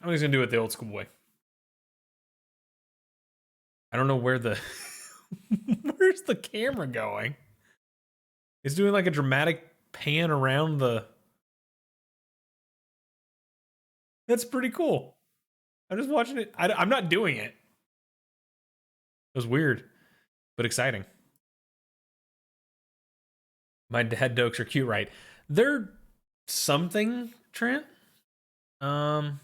I'm just gonna do it the old school way. I don't know where the where's the camera going? It's doing like a dramatic pan around the. That's pretty cool. I'm just watching it. I'm not doing it. It was weird, but exciting. My dad dokes are cute, right? They're something, Trent. Um.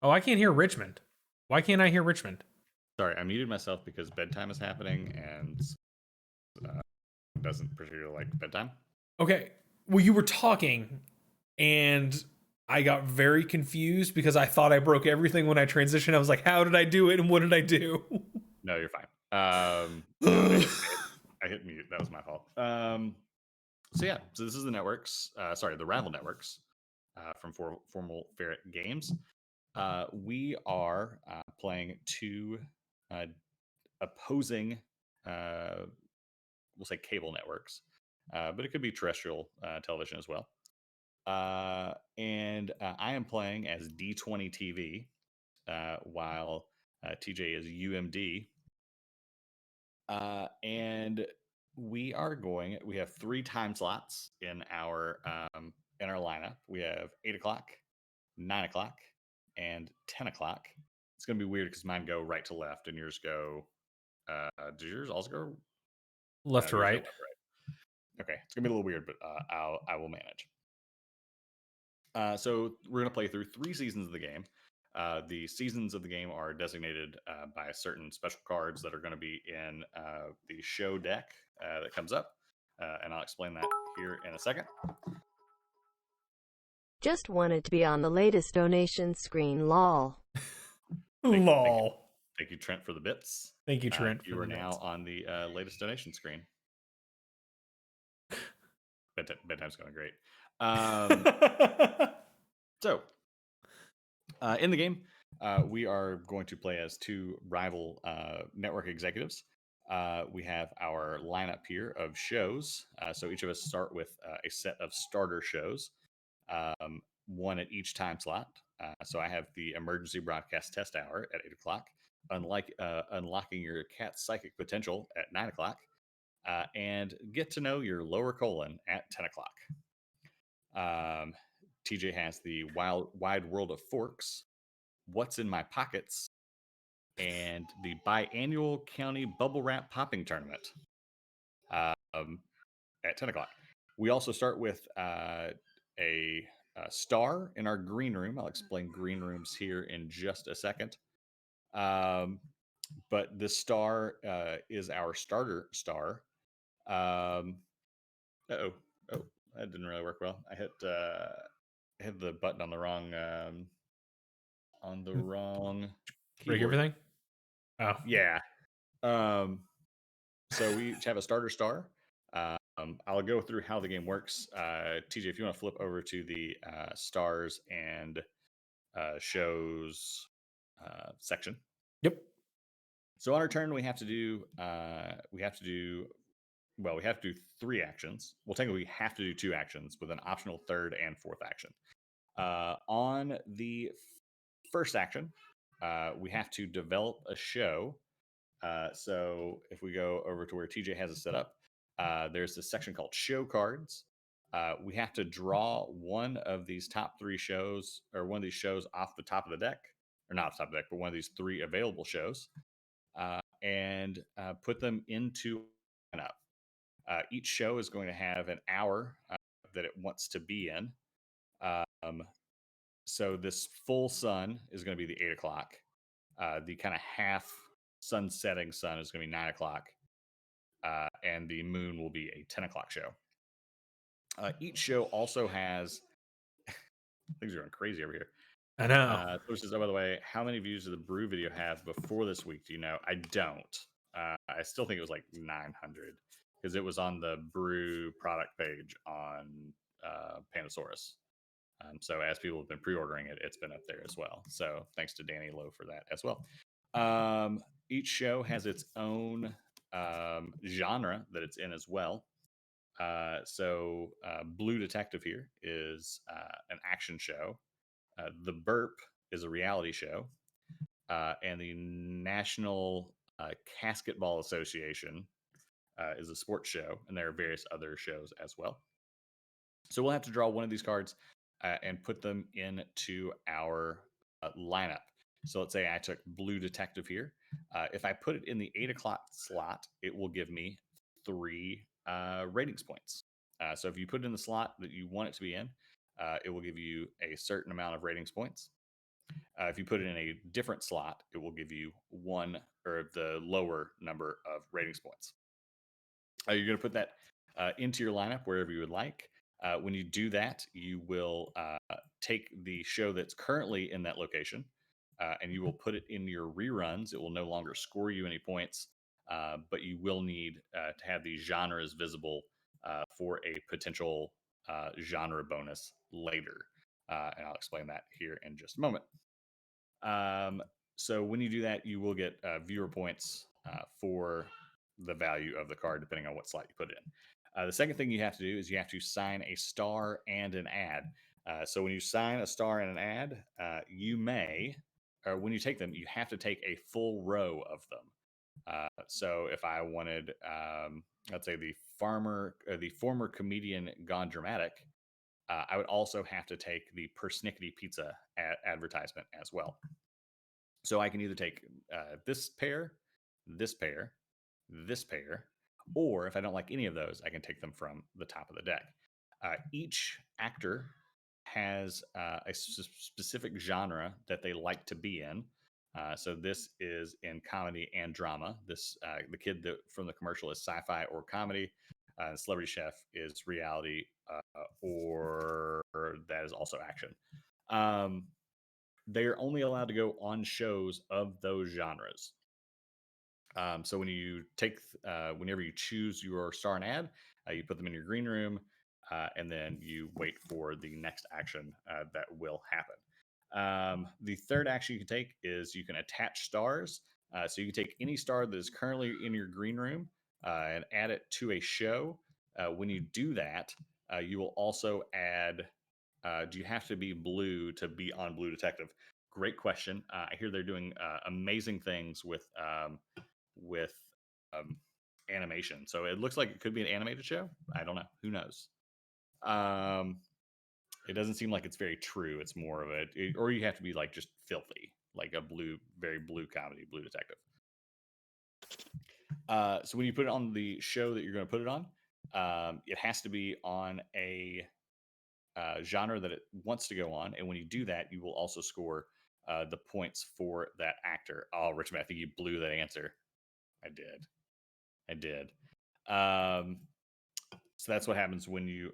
Oh, I can't hear Richmond. Why can't I hear Richmond? Sorry, I muted myself because bedtime is happening and doesn't particularly like bedtime. Okay. Well, you were talking, and I got very confused because I thought I broke everything when I transitioned. I was like, "How did I do it? And what did I do?" No, you're fine. Yeah, I hit mute. That was my fault. So yeah, so this is the networks. Sorry, the Rival Networks from Formal Ferret Games. We are playing two uh, opposing, we'll say cable networks, but it could be terrestrial television as well. And I am playing as D20 TV, while TJ is UMD. And we have 3 time slots in our lineup. We have 8 o'clock, 9 o'clock, and 10 o'clock. It's gonna be weird because mine go right to left and yours go does yours also go Left to yours go right. left to right? Okay, it's gonna be a little weird, but I will manage. So we're gonna play through 3 seasons of the game. The seasons of the game are designated by certain special cards that are going to be in the show deck that comes up, and I'll explain that here in a second. Just wanted to be on the latest donation screen, lol. Lol. Thank you, Trent, for the bits. Thank you, Trent. You are now on the latest donation screen. Bedtime's going great. So, in the game, we are going to play as 2 rival network executives. We have our lineup here of shows. So each of us start with a set of starter shows, 1 at each time slot. So I have the emergency broadcast test hour at 8 o'clock, unlocking your cat's psychic potential at 9 o'clock, and get to know your lower colon at 10 o'clock. TJ has the wide world of forks, what's in my pockets, and the biannual county bubble wrap popping tournament at 10 o'clock. We also start with a star in our green room. I'll explain green rooms here in just a second. But this star is our starter star. Oh, that didn't really work well. I hit the button on the wrong Break keyboard. everything? Oh. Yeah. So we each have a starter star. I'll go through how the game works. TJ, if you want to flip over to the stars and shows section. Yep. So on our turn, we have to do 3 actions. Well, technically, we have to do 2 actions with an optional 3rd and 4th action. On the first action, we have to develop a show. So if we go over to where TJ has it set up, there's this section called show cards. We have to draw one of these top 3 shows, or one of these shows off the top of the deck, or not off the top of the deck, but one of these 3 available shows, and put them into an up. Each show is going to have an hour that it wants to be in. So this full sun is going to be the 8 o'clock. The kind of half sun setting sun is going to be 9 o'clock. And the moon will be a 10 o'clock show. Each show also has things are going crazy over here. I know. So this is, oh, by the way, how many views did the brew video have before this week? Do you know? I don't. I still think it was like 900 because it was on the brew product page on Panasaurus. So as people have been pre-ordering it, it's been up there as well. So thanks to Danny Lowe for that as well. Each show has its own genre that it's in as well. So Blue Detective here is an action show. The Burp is a reality show, and the National Basketball Association is a sports show, and there are various other shows as well. So we'll have to draw one of these cards and put them into our lineup. So let's say I took Blue Detective here. If I put it in the 8 o'clock slot, it will give me 3 ratings points. So if you put it in the slot that you want it to be in, it will give you a certain amount of ratings points. If you put it in a different slot, it will give you 1 or the lower number of ratings points. You're going to put that into your lineup wherever you would like. When you do that, you will take the show that's currently in that location and you will put it in your reruns. It will no longer score you any points, but you will need to have these genres visible for a potential genre bonus later. And I'll explain that here in just a moment. So when you do that, you will get viewer points for the value of the card, depending on what slot you put it in. The second thing you have to do is you have to sign a star and an ad. So when you sign a star and an ad, you may, or when you take them, you have to take a full row of them. So if I wanted, let's say the former comedian gone dramatic, I would also have to take the Persnickety Pizza advertisement as well. So I can either take this pair, this pair, this pair, or if I don't like any of those, I can take them from the top of the deck. Each actor has a specific genre that they like to be in. So this is in comedy and drama. This the kid from the commercial is sci-fi or comedy. Celebrity Chef is reality or that is also action. They are only allowed to go on shows of those genres. So when you take, whenever you choose your star and ad, you put them in your green room, and then you wait for the next action that will happen. The third action you can take is you can attach stars. So you can take any star that is currently in your green room and add it to a show. When you do that, you will also add. Do you have to be blue to be on Blue Detective? Great question. I hear they're doing amazing things with animation. So it looks like it could be an animated show. I don't know. Who knows? It doesn't seem like it's very true. It's more of or you have to be like just filthy, like a very blue comedy, Blue Detective. So when you put it on the show that you're going to put it on, it has to be on a genre that it wants to go on. And when you do that, you will also score the points for that actor. Oh, Richmond, I think you blew that answer. I did. So that's what happens when you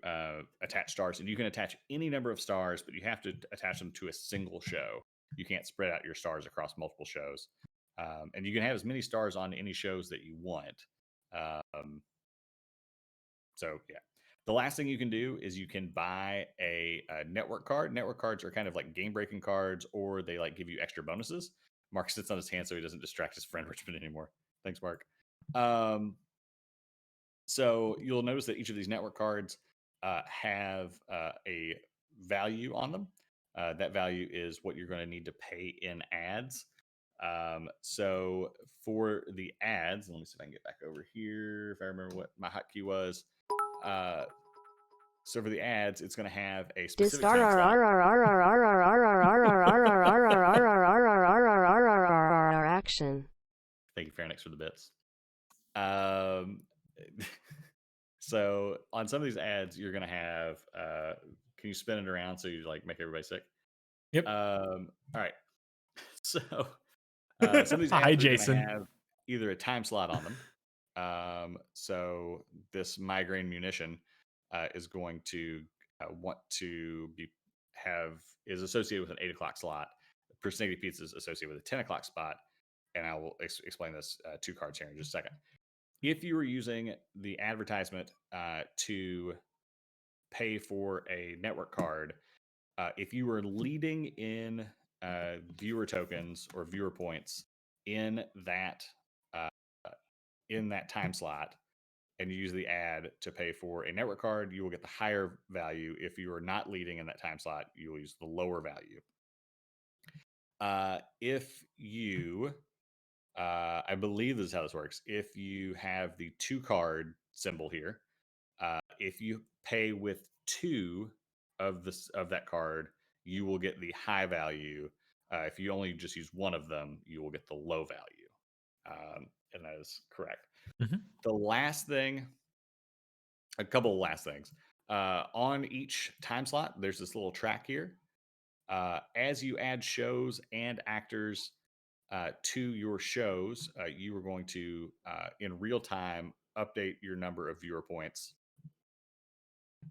attach stars. And you can attach any number of stars, but you have to attach them to a single show. You can't spread out your stars across multiple shows. And you can have as many stars on any shows that you want. So, yeah. The last thing you can do is you can buy a network card. Network cards are kind of like game-breaking cards, or they like give you extra bonuses. Mark sits on his hand so he doesn't distract his friend Richmond anymore. Thanks, Mark. So you'll notice that each of these network cards have a value on them. That value is what you're going to need to pay in ads. So for the ads, let me see if I can get back over here if I remember what my hotkey was. So for the ads, it's going to have a specific time slot. Action. Thank you, Fairnix, for the bits. So on some of these ads, you're going to have, can you spin it around so you like make everybody sick? Yep. All right. So some of these ads Hi, are going to Jason. have either a time slot on them. So this migraine munition is going to want to is associated with an 8 o'clock slot. Persnickety Pizza is associated with a 10 o'clock spot. And I will explain this 2 cards here in just a second. If you were using the advertisement to pay for a network card, if you were leading in viewer tokens or viewer points in that time slot, and you use the ad to pay for a network card, you will get the higher value. If you are not leading in that time slot, you will use the lower value. If you, I believe this is how this works. If you have the 2 card symbol here, if you pay with 2 of that card, you will get the high value. If you only just use 1 of them, you will get the low value. And that is correct. Mhm. The last thing, a couple of last things. On each time slot, there's this little track here. As you add shows and actors to your shows, you are going to, in real time, update your number of viewer points.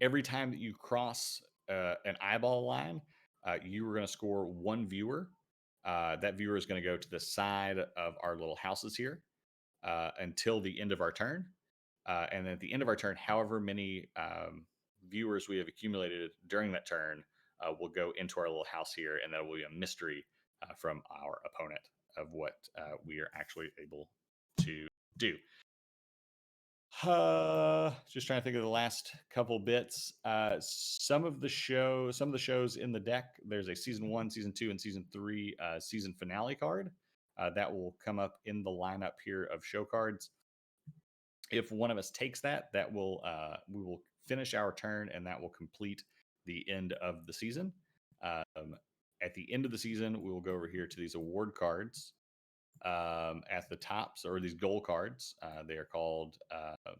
Every time that you cross an eyeball line, you are going to score 1 viewer. That viewer is going to go to the side of our little houses here until the end of our turn. And then at the end of our turn, however many viewers we have accumulated during that turn will go into our little house here, and that will be a mystery from our opponent of what we are actually able to do. Just trying to think of the last couple bits. Some of the shows in the deck. There's a season 1, season 2, and season 3 season finale card that will come up in the lineup here of show cards. If one of us takes that, we will finish our turn, and that will complete the end of the season. At the end of the season, we will go over here to these award cards at the tops, or these goal cards. They are called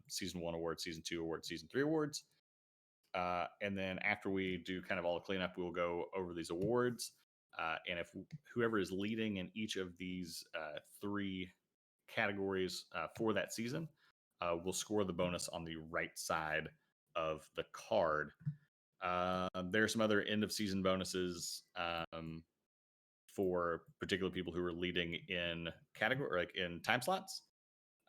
Season 1 awards, Season 2 awards, Season 3 awards. And then after we do kind of all the cleanup, we will go over these awards. And if whoever is leading in each of these 3 categories for that season will score the bonus on the right side of the card. There are some other end of season bonuses for particular people who are leading in category, or like in time slots.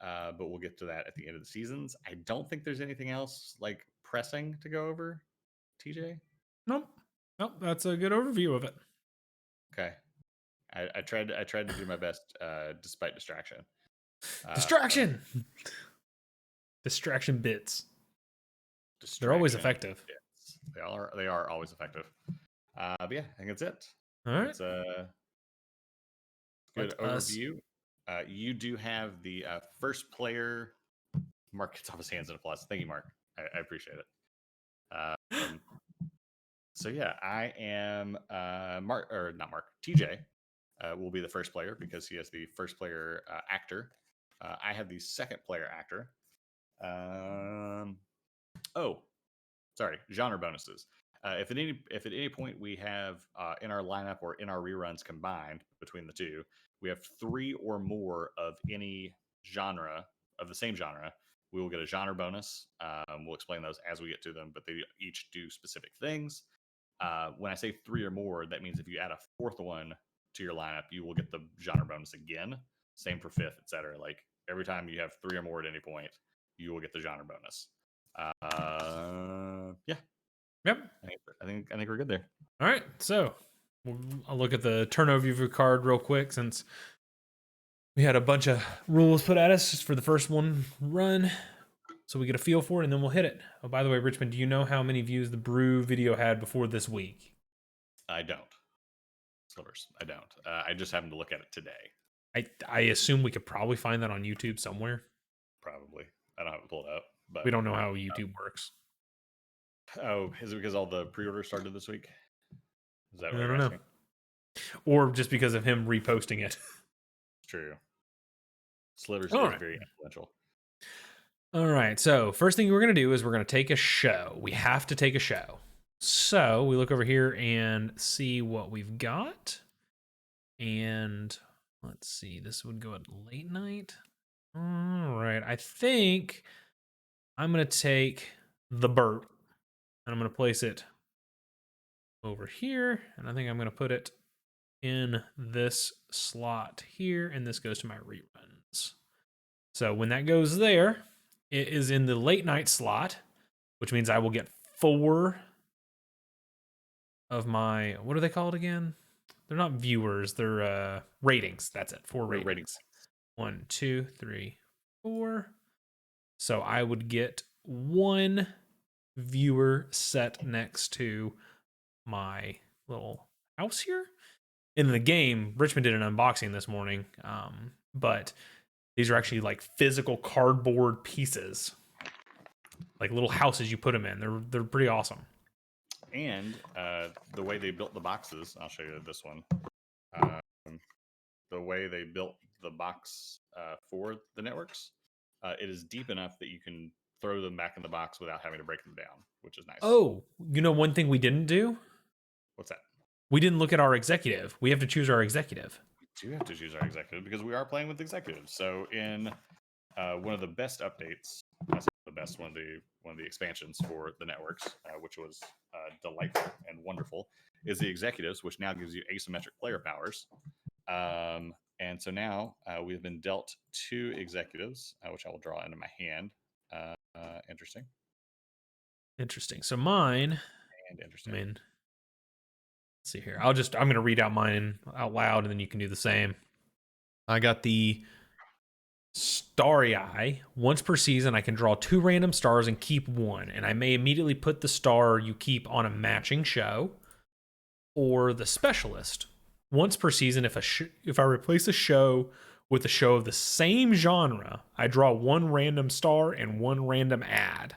But we'll get to that at the end of the seasons. I don't think there's anything else like pressing to go over. TJ? Nope. Nope. That's a good overview of it. Okay. I tried to do my best despite distraction. Distraction. Distraction bits. They're always effective. Bits. They are always effective. But yeah, I think that's it. All right. It's a good overview. You do have the first player. Mark gets off his hands in applause. Thank you, Mark. I appreciate it. So yeah, I am Mark, or not Mark. TJ will be the first player because he has the first player actor. I have the second player actor. Sorry, genre bonuses. If at any point we have in our lineup or in our reruns combined between the two, we have 3 or more of any genre of the same genre, we will get a genre bonus. We'll explain those as we get to them, but they each do specific things. When I say 3 or more, that means if you add a 4th one to your lineup, you will get the genre bonus again. Same for 5th, etc. Like every time you have 3 or more at any point, you will get the genre bonus. Yeah. Yep. I think we're good there. All right. So I'll look at the turnover of your card real quick, since we had a bunch of rules put at us just for the first one run, so we get a feel for it, and then we'll hit it. Oh, by the way, Richmond, do you know how many views the Brew video had before this week? I don't. Slivers. I don't. I just happened to look at it today. I assume we could probably find that on YouTube somewhere. Probably. I don't have it pulled up, but We don't know how YouTube works. Oh, is it because all the pre-orders started this week? Is that what I you're don't asking? know. Or just because of him reposting it. True. Slivers All is right. very influential. All right. So first thing we're going to do is we're going to take a show. We have to take a show. So we look over here and see what we've got. And let's see. This would go at late night. All right. I think I'm going to take The Burp, and I'm going to place it over here. And I think I'm going to put it in this slot here. And this goes to my reruns. So when that goes there, it is in the late night slot, which means I will get 4 of my, what are they called again? They're not viewers, they're ratings. That's it. 4 ratings. 1, 2, 3, 4. So I would get 1 viewer set next to my little house here. in the game, Richmond did an unboxing this morning, but these are actually like physical cardboard pieces, like little houses you put them in. They're pretty awesome. And the way they built the boxes, I'll show you this one. The way they built the box for the networks, it is deep enough that you can throw them back in the box without having to break them down, which is nice. Oh, one thing we didn't do? What's that? We didn't look at our executive. We have to choose our executive. We do have to choose our executive because we are playing with executives. So in one of the best updates, the best one of the expansions for the networks, which was delightful and wonderful, is the executives, which now gives you asymmetric player powers. And so now we've been dealt 2 executives, which I will draw into my hand. Interesting. Interesting. So mine, And interesting. I mean, let's see here. I'm going to read out mine out loud, and then you can do the same. I got the Starry Eye. Once per season, I can draw 2 random stars and keep 1, and I may immediately put the star you keep on a matching show. Or the Specialist. Once per season, if I replace a show with a show of the same genre, I draw 1 random star and 1 random ad.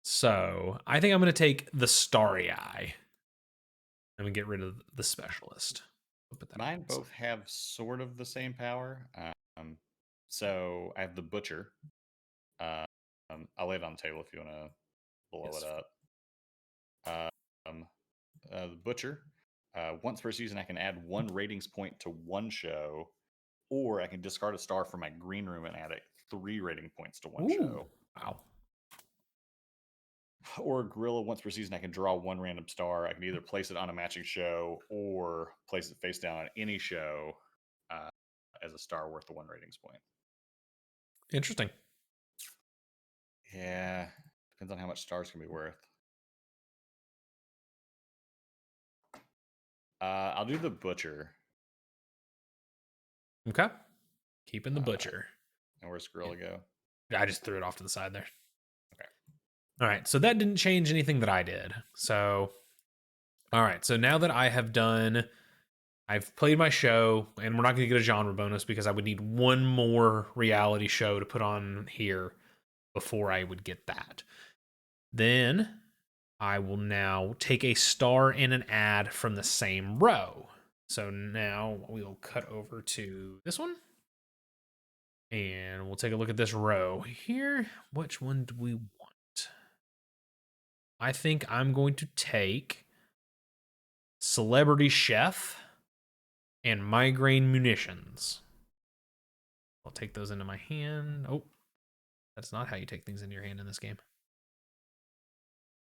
So I think I'm going to take the Starry Eye. I'm going to get rid of the Specialist. Mine both have sort of the same power. So I have the Butcher. I'll lay it on the table if you want to blow it up. The Butcher. Once per season, I can add 1 ratings point to 1 show, or I can discard a star from my green room and add 3 rating points to 1 show. Wow. Or Gorilla, once per season, I can draw 1 random star. I can either place it on a matching show or place it face down on any show as a star worth the 1 ratings point. Interesting. Yeah, depends on how much stars can be worth. I'll do the Butcher. Okay. Keeping the Butcher. And where's Gorilla go? I just threw it off to the side there. Okay. All right. So that didn't change anything that I did. So, all right. So now that I have done, I've played my show, and we're not going to get a genre bonus because I would need 1 more reality show to put on here before I would get that. Then I will now take a star and an ad from the same row. So now we'll cut over to this one. And we'll take a look at this row here. Which one do we want? I think I'm going to take Celebrity Chef and Migraine Munitions. I'll take those into my hand. Oh, that's not how you take things into your hand in this game.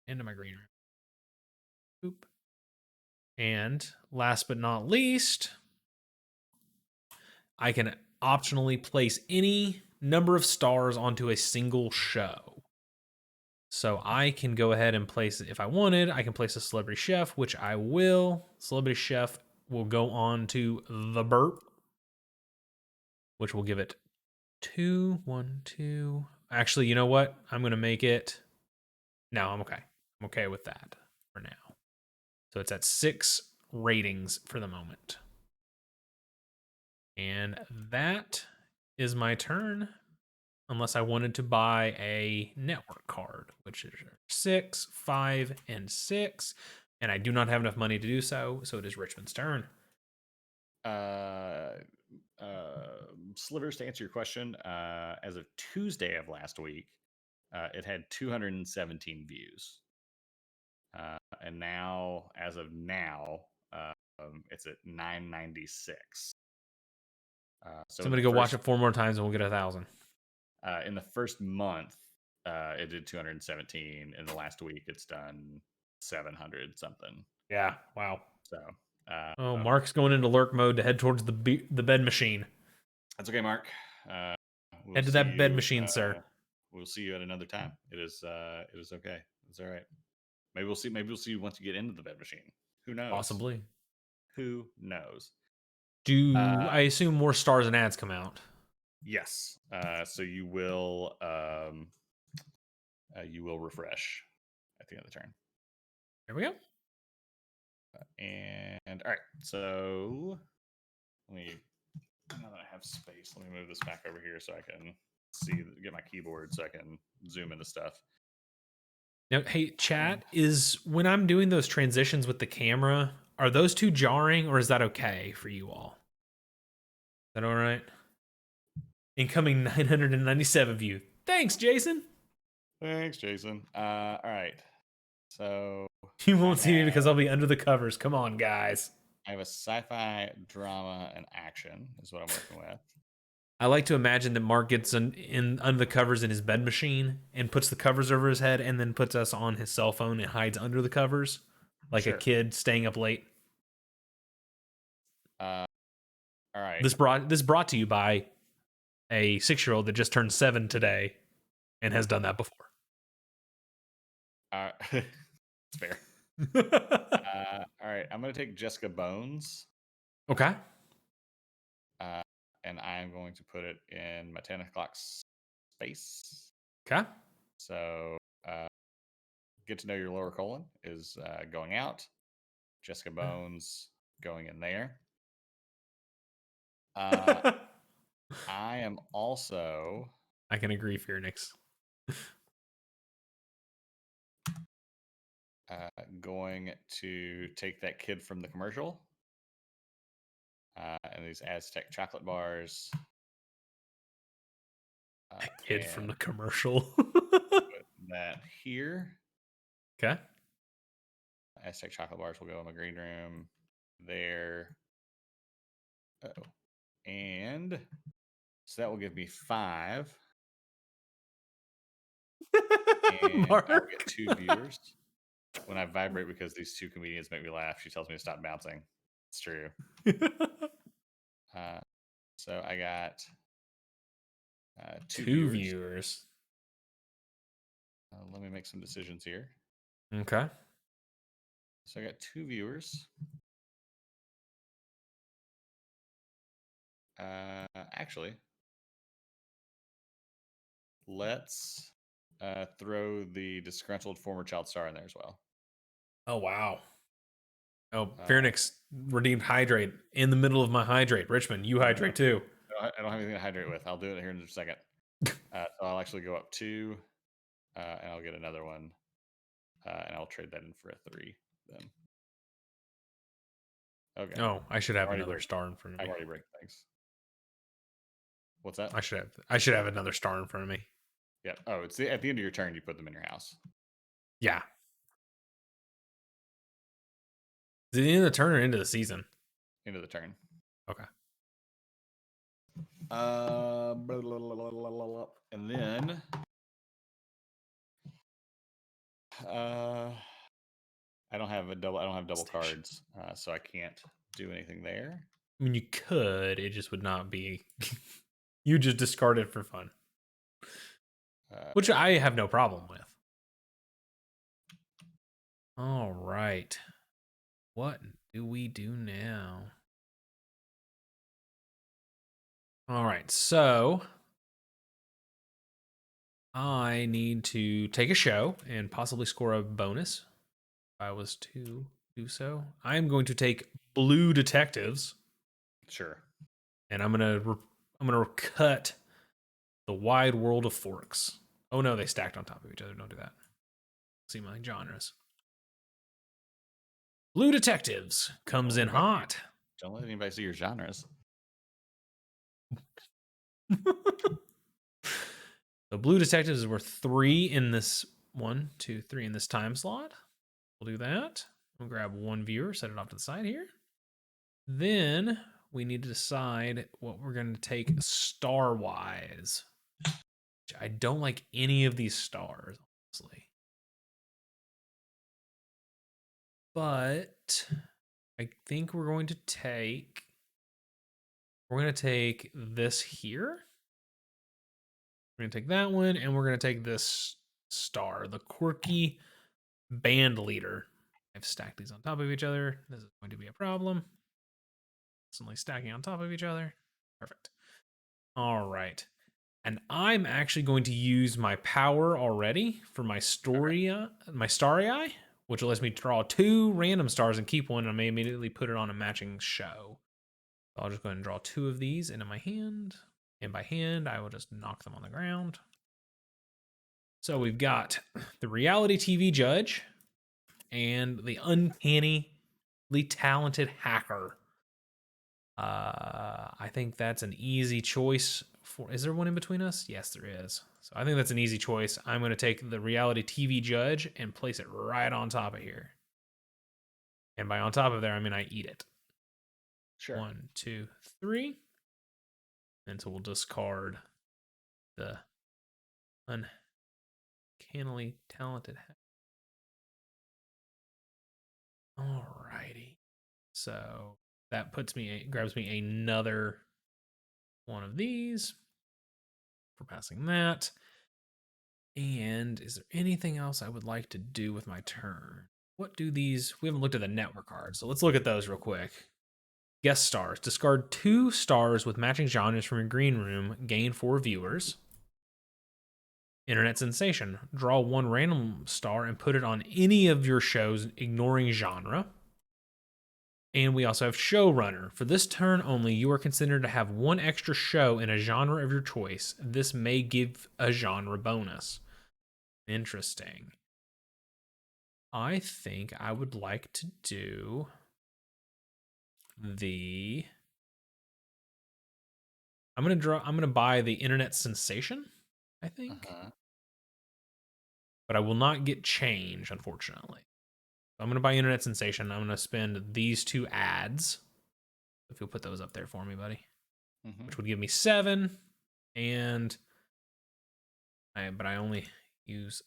Into my green room. Boop. And last but not least, I can optionally place any number of stars onto a single show. So I can go ahead and place, if I wanted, I can place a Celebrity Chef, which I will. Celebrity Chef will go on to the Burp, which will give it 2, 1, 2. Actually, you know what? I'm going to make it. No, I'm okay. I'm okay with that for now. So it's at 6 ratings for the moment. And that is my turn. Unless I wanted to buy a network card, which is 6, 5, and 6. And I do not have enough money to do so. So it is Richmond's turn. Slivers, to answer your question, as of Tuesday of last week, it had 217 views. And now, as of now, it's at 996. So I'm going to go watch it 4 more times and we'll get 1,000. In the first month, it did 217. In the last week, it's done 700 something. Yeah, wow. So, Mark's going into lurk mode to head towards the bed machine. That's okay, Mark. Head to that bed machine, sir. We'll see you at another time. It is okay. It's all right. Maybe we'll see you once you get into the bed machine. Who knows? Possibly. Who knows? I assume more stars and ads come out? Yes. So you will refresh at the end of the turn. There we go. And all right, so let me, now that I have space, let me move this back over here so I can get my keyboard so I can zoom into stuff. Now, hey, chat, is when I'm doing those transitions with the camera, are those too jarring or is that okay for you all? Is that all right? Incoming 997 view. Thanks, Jason. Thanks, Jason. All right. So You won't see me because I'll be under the covers. Come on, guys. I have a sci-fi, drama, and action is what I'm working with. I like to imagine that Mark gets in under the covers in his bed machine and puts the covers over his head and then puts us on his cell phone and hides under the covers like a Sure. kid staying up late. All right. This brought to you by a 6-year-old that just turned 7 today and has done that before. It's fair. All right. I'm going to take Jessica Bones. Okay. And I'm going to put it in my 10 o'clock space. Okay. So get to know your lower colon is going out. Jessica Bones going in there. I am also. I can agree, Phoenix. Going to take that kid from the commercial and these Aztec chocolate bars. That kid from the commercial. Put that here. Okay. Aztec chocolate bars will go in my green room there. Uh-oh. And so that will give me 5. And Mark. I'll get 2 viewers. When I vibrate because these 2 comedians make me laugh, she tells me to stop bouncing. It's true. So I got 2 viewers. Let me make some decisions here. Okay. So I got 2 viewers. Actually, let's throw the disgruntled former child star in there as well. Oh, wow. Oh, Phoenix redeemed hydrate in the middle of my hydrate. Richmond, you hydrate too. I don't have anything to hydrate with. I'll do it here in just a second. So I'll actually go up 2, and I'll get another one, and I'll trade that in for a 3 then. Okay. Oh, I should have another star in front of me. I'm already breaking things. What's that? I should have another star in front of me. Yeah. Oh, it's at the end of your turn. You put them in your house. Yeah. Is it the end of the turn or into the season? End of the turn. Okay. And then I don't have double cards, so I can't do anything there. I mean, you could. It just would not be. You just discard it for fun, which I have no problem with. All right. What do we do now? All right. So I need to take a show and possibly score a bonus. If I was to do so, I'm going to take Blue Detectives. Sure. And I'm gonna cut The Wide World of Forks. Oh no, they stacked on top of each other. Don't do that. See my genres. Blue Detectives comes in hot. Don't let anybody see your genres. The Blue Detectives is worth 3 in this 1, 2, 3 in this time slot. We'll do that. We'll grab 1 viewer, set it off to the side here. Then we need to decide what we're going to take star-wise. I don't like any of these stars, honestly. But I think we're going to take this here. We're going to take that one, and we're going to take this star, the quirky band leader. I've stacked these on top of each other. This is going to be a problem. Constantly stacking on top of each other. Perfect. All right. And I'm actually going to use my power already for my story, my starry eye, which lets me draw 2 random stars and keep one, and I may immediately put it on a matching show. So I'll just go ahead and draw 2 of these into my hand, and by hand, I will just knock them on the ground. So we've got the reality TV judge and the uncannily talented hacker. I think that's an easy choice. Is there one in between us? Yes, there is. So I think that's an easy choice. I'm going to take the reality TV judge and place it right on top of here. And by on top of there, I mean I eat it. Sure. 1, 2, 3. And so we'll discard the uncannily talented. Alrighty. So that grabs me another one of these for passing that. And is there anything else I would like to do with my turn? What do these? We haven't looked at the network cards, so let's look at those real quick. Guest stars. Discard 2 stars with matching genres from your green room. Gain 4 viewers. Internet sensation. Draw 1 random star and put it on any of your shows, ignoring genre. And we also have showrunner. For this turn only, you are considered to have 1 extra show in a genre of your choice. This may give a genre bonus. Interesting. I think I would like to do the. I'm gonna buy the internet sensation, I think. But I will not get change, unfortunately. So I'm gonna buy internet sensation. I'm gonna spend these 2 ads. If you'll put those up there for me, buddy. Which would give me 7. But I only use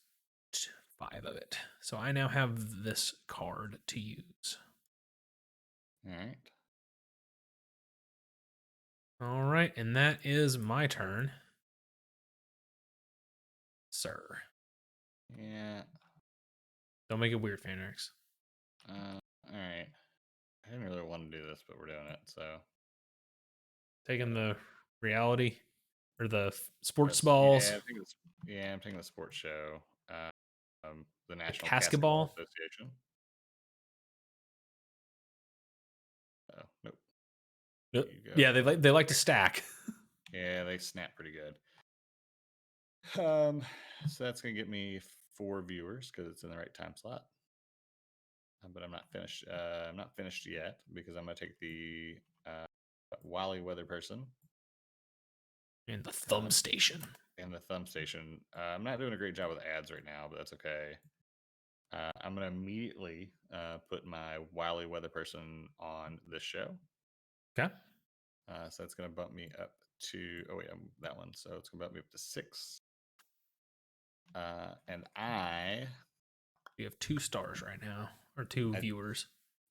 5 of it. So I now have this card to use. All right. All right, and that is my turn, sir. Yeah. Don't make it weird, Fanrix. All right. I didn't really want to do this, but we're doing it. So Taking the reality or the sports balls. I'm taking the sports show. The National Basketball Association. Oh, nope. Yep. Yeah, they like to stack. Yeah, they snap pretty good. So that's gonna get me 4 viewers because it's in the right time slot. But I'm not finished. I'm not finished yet because I'm gonna take the Wally Weather Person And the thumb station. And the thumb station. I'm not doing a great job with ads right now, but that's okay. I'm gonna immediately put my Wily Weather Person on this show. Okay. So it's gonna bump me up to. Oh wait, that one. So it's gonna bump me up to 6. And you have 2 stars right now, or 2 viewers.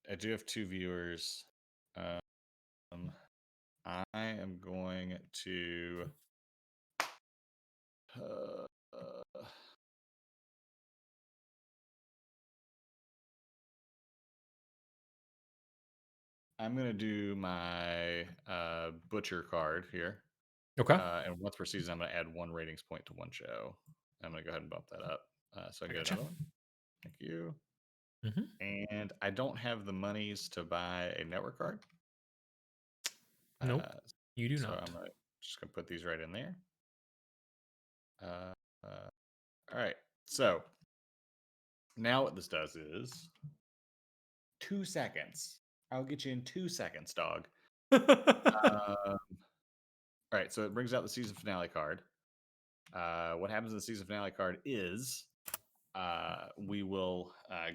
I do have 2 viewers. I am going to. I'm gonna do my butcher card here. Okay. And once per season, I'm gonna add 1 ratings point to 1 show. I'm gonna go ahead and bump that up so I can get another one. Thank you. And I don't have the monies to buy a network card. Nope, you do so not. I'm just gonna put these right in there. All right. So now what this does is 2 seconds. I'll get you in 2 seconds, dog. All right. So it brings out the season finale card. What happens in the season finale card is we will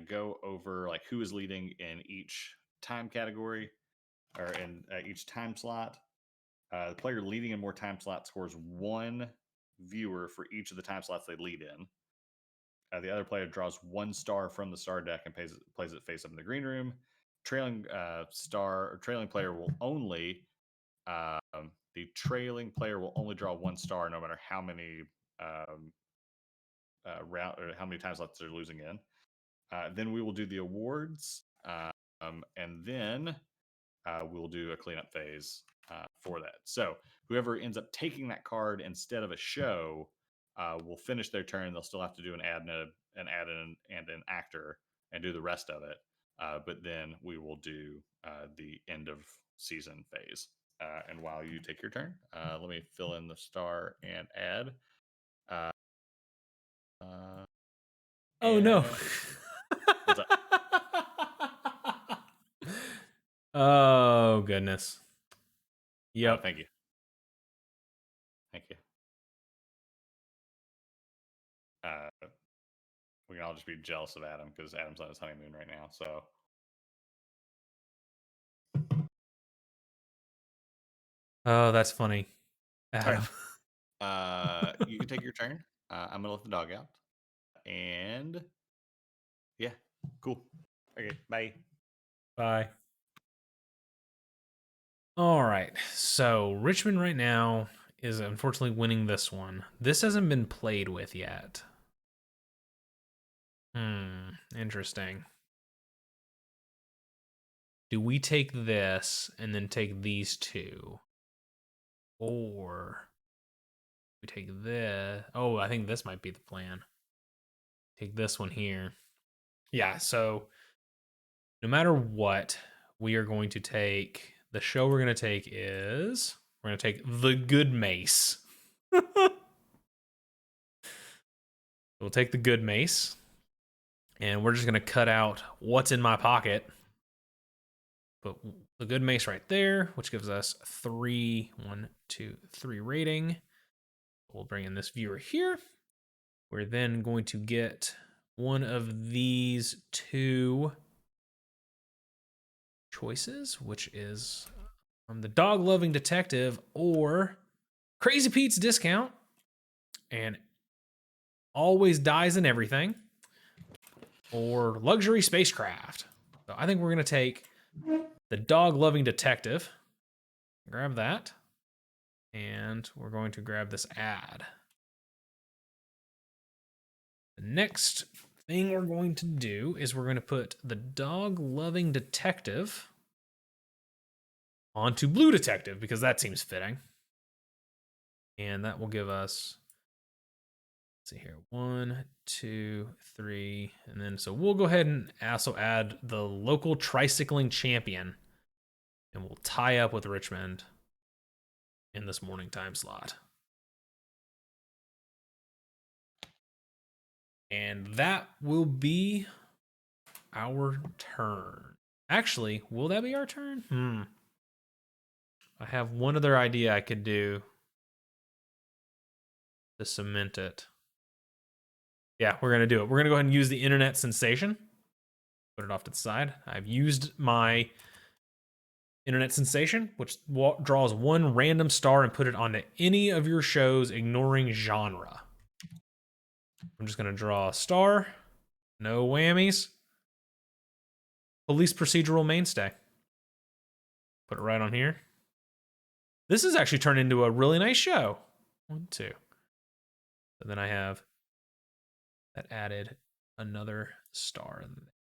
go over like who is leading in each time category or in each time slot. The player leading in more time slots scores 1 viewer for each of the time slots they lead in. The other player draws 1 star from the star deck and plays it face up in the green room. Trailing player will only the trailing player will only draw 1 star no matter how many round or how many time slots they're losing in. Then we will do the awards, and then we'll do a cleanup phase for that. So whoever ends up taking that card instead of a show will finish their turn. They'll still have to do an ad and an actor, and do the rest of it. But then we will do the end of season phase. And while you take your turn, let me fill in the star and add. Oh no. And what's up? Oh goodness. Yep. Thank you. Thank you. We can all just be jealous of Adam because Adam's on his honeymoon right now. So Oh, that's funny. Adam. you can take your turn. I'm gonna let the dog out. And yeah, cool. Okay, bye. Bye. All right. So Richmond right now is unfortunately winning this one. This hasn't been played with yet. Interesting. Do we take this and then take these two? Or we take this? Oh, I think this might be the plan. Take this one here. Yeah, so no matter what, we are going to take the show we're going to take is we're going to take The Good Mace. We'll take The Good Mace and we're just going to cut out what's in my pocket. Put The Good Mace right there, which gives us 3 rating. We'll bring in this viewer here. We're then going to get one of these two choices, which is the Dog Loving Detective or Crazy Pete's Discount and Always Dies in Everything or Luxury Spacecraft. So I think we're going to take the Dog Loving Detective. Grab that. And we're going to grab this ad. The next thing we're going to do is we're going to put the Dog Loving Detective onto Blue Detective because that seems fitting. And that will give us, let's see here, 1, 2, 3. And then so we'll go ahead and also add the local tricycling champion. And we'll tie up with Richmond in this morning time slot. And that will be our turn. Actually, will that be our turn? I have one other idea I could do to cement it. Yeah, we're going to do it. We're going to go ahead and use the internet sensation. Put it off to the side. I've used my internet sensation, which draws one random star and put it onto any of your shows, ignoring genre. I'm just going to draw a star. No whammies. Police procedural mainstay. Put it right on here. This has actually turned into a really nice show. 1, 2. So then I have that added another star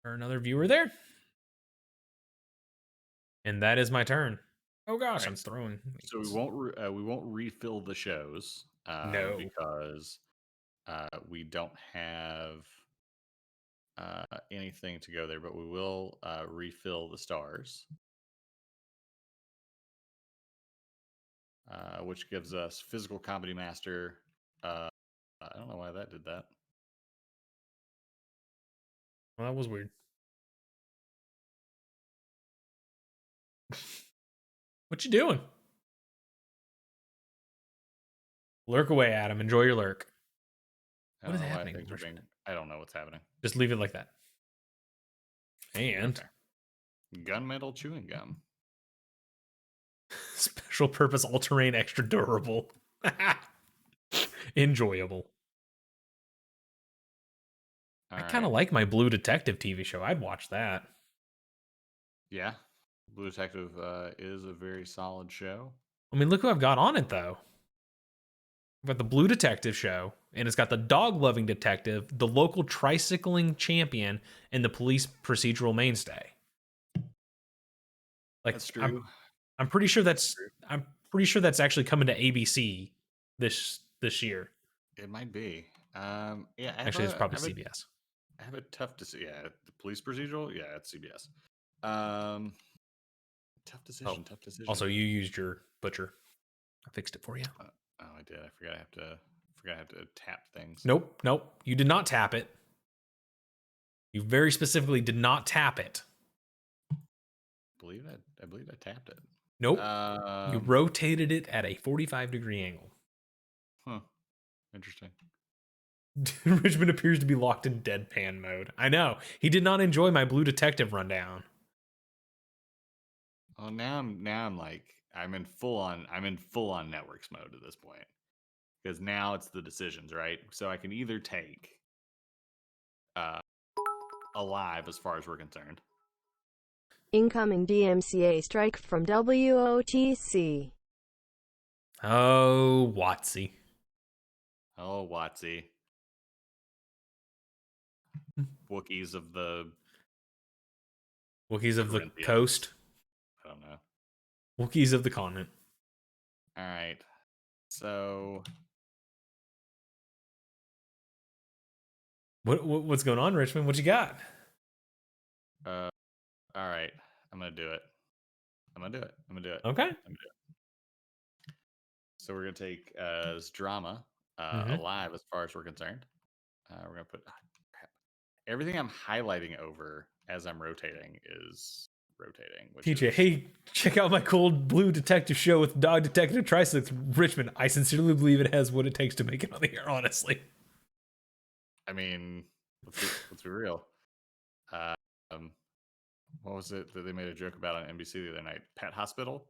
or another viewer there. And that is my turn. Oh gosh, right. I'm throwing. So we won't refill the shows. No, because we don't have anything to go there, but we will refill the stars, which gives us Physical Comedy Master. I don't know why that did that. Well, that was weird. What you doing? Lurk away, Adam. Enjoy your lurk. What is happening? I don't know what's happening. Just leave it like that. And okay. Gunmetal chewing gum. Special purpose all-terrain extra durable. Enjoyable. I kind of like my Blue Detective TV show. I'd watch that. Yeah. Blue Detective is a very solid show. I mean, look who I've got on it, though. I've got the Blue Detective show, and it's got the Dog-Loving Detective, the local tricycling champion, and the police procedural mainstay. Like, that's true. I'm pretty sure that's actually coming to ABC this year. It might be. Yeah. Actually, it's probably CBS. I have a tough decision. Yeah, the police procedural. Yeah, it's CBS. Tough decision. Tough decision. Also, you used your butcher. I fixed it for you. Oh, I did. I forgot. I have to tap things. Nope. You did not tap it. You very specifically did not tap it. I believe I tapped it. Nope. You rotated it at a 45-degree angle. Huh. Interesting. Richmond appears to be locked in deadpan mode. I know. He did not enjoy my Blue Detective rundown. Oh, now I'm like I'm in full on networks mode at this point. Because now it's the decisions, right? So I can either take Alive as far as we're concerned. Incoming DMCA strike from WOTC. Oh, Watsy. Oh, Watsy. Wookiees of the Corinthians. Coast. I don't know. Wookiees of the continent. All right. So What's going on, Richmond? What you got? all right. I'm gonna do it. Okay. So we're gonna take as drama Alive as far as we're concerned. We're gonna put crap. Everything I'm highlighting over as I'm rotating is rotating. Which TJ, is, hey, check out my cool Blue Detective show with Dog Detective Triceps. Richmond, I sincerely believe it has what it takes to make it on the air, honestly. I mean, let's be real. What was it that they made a joke about on NBC the other night? Pet Hospital,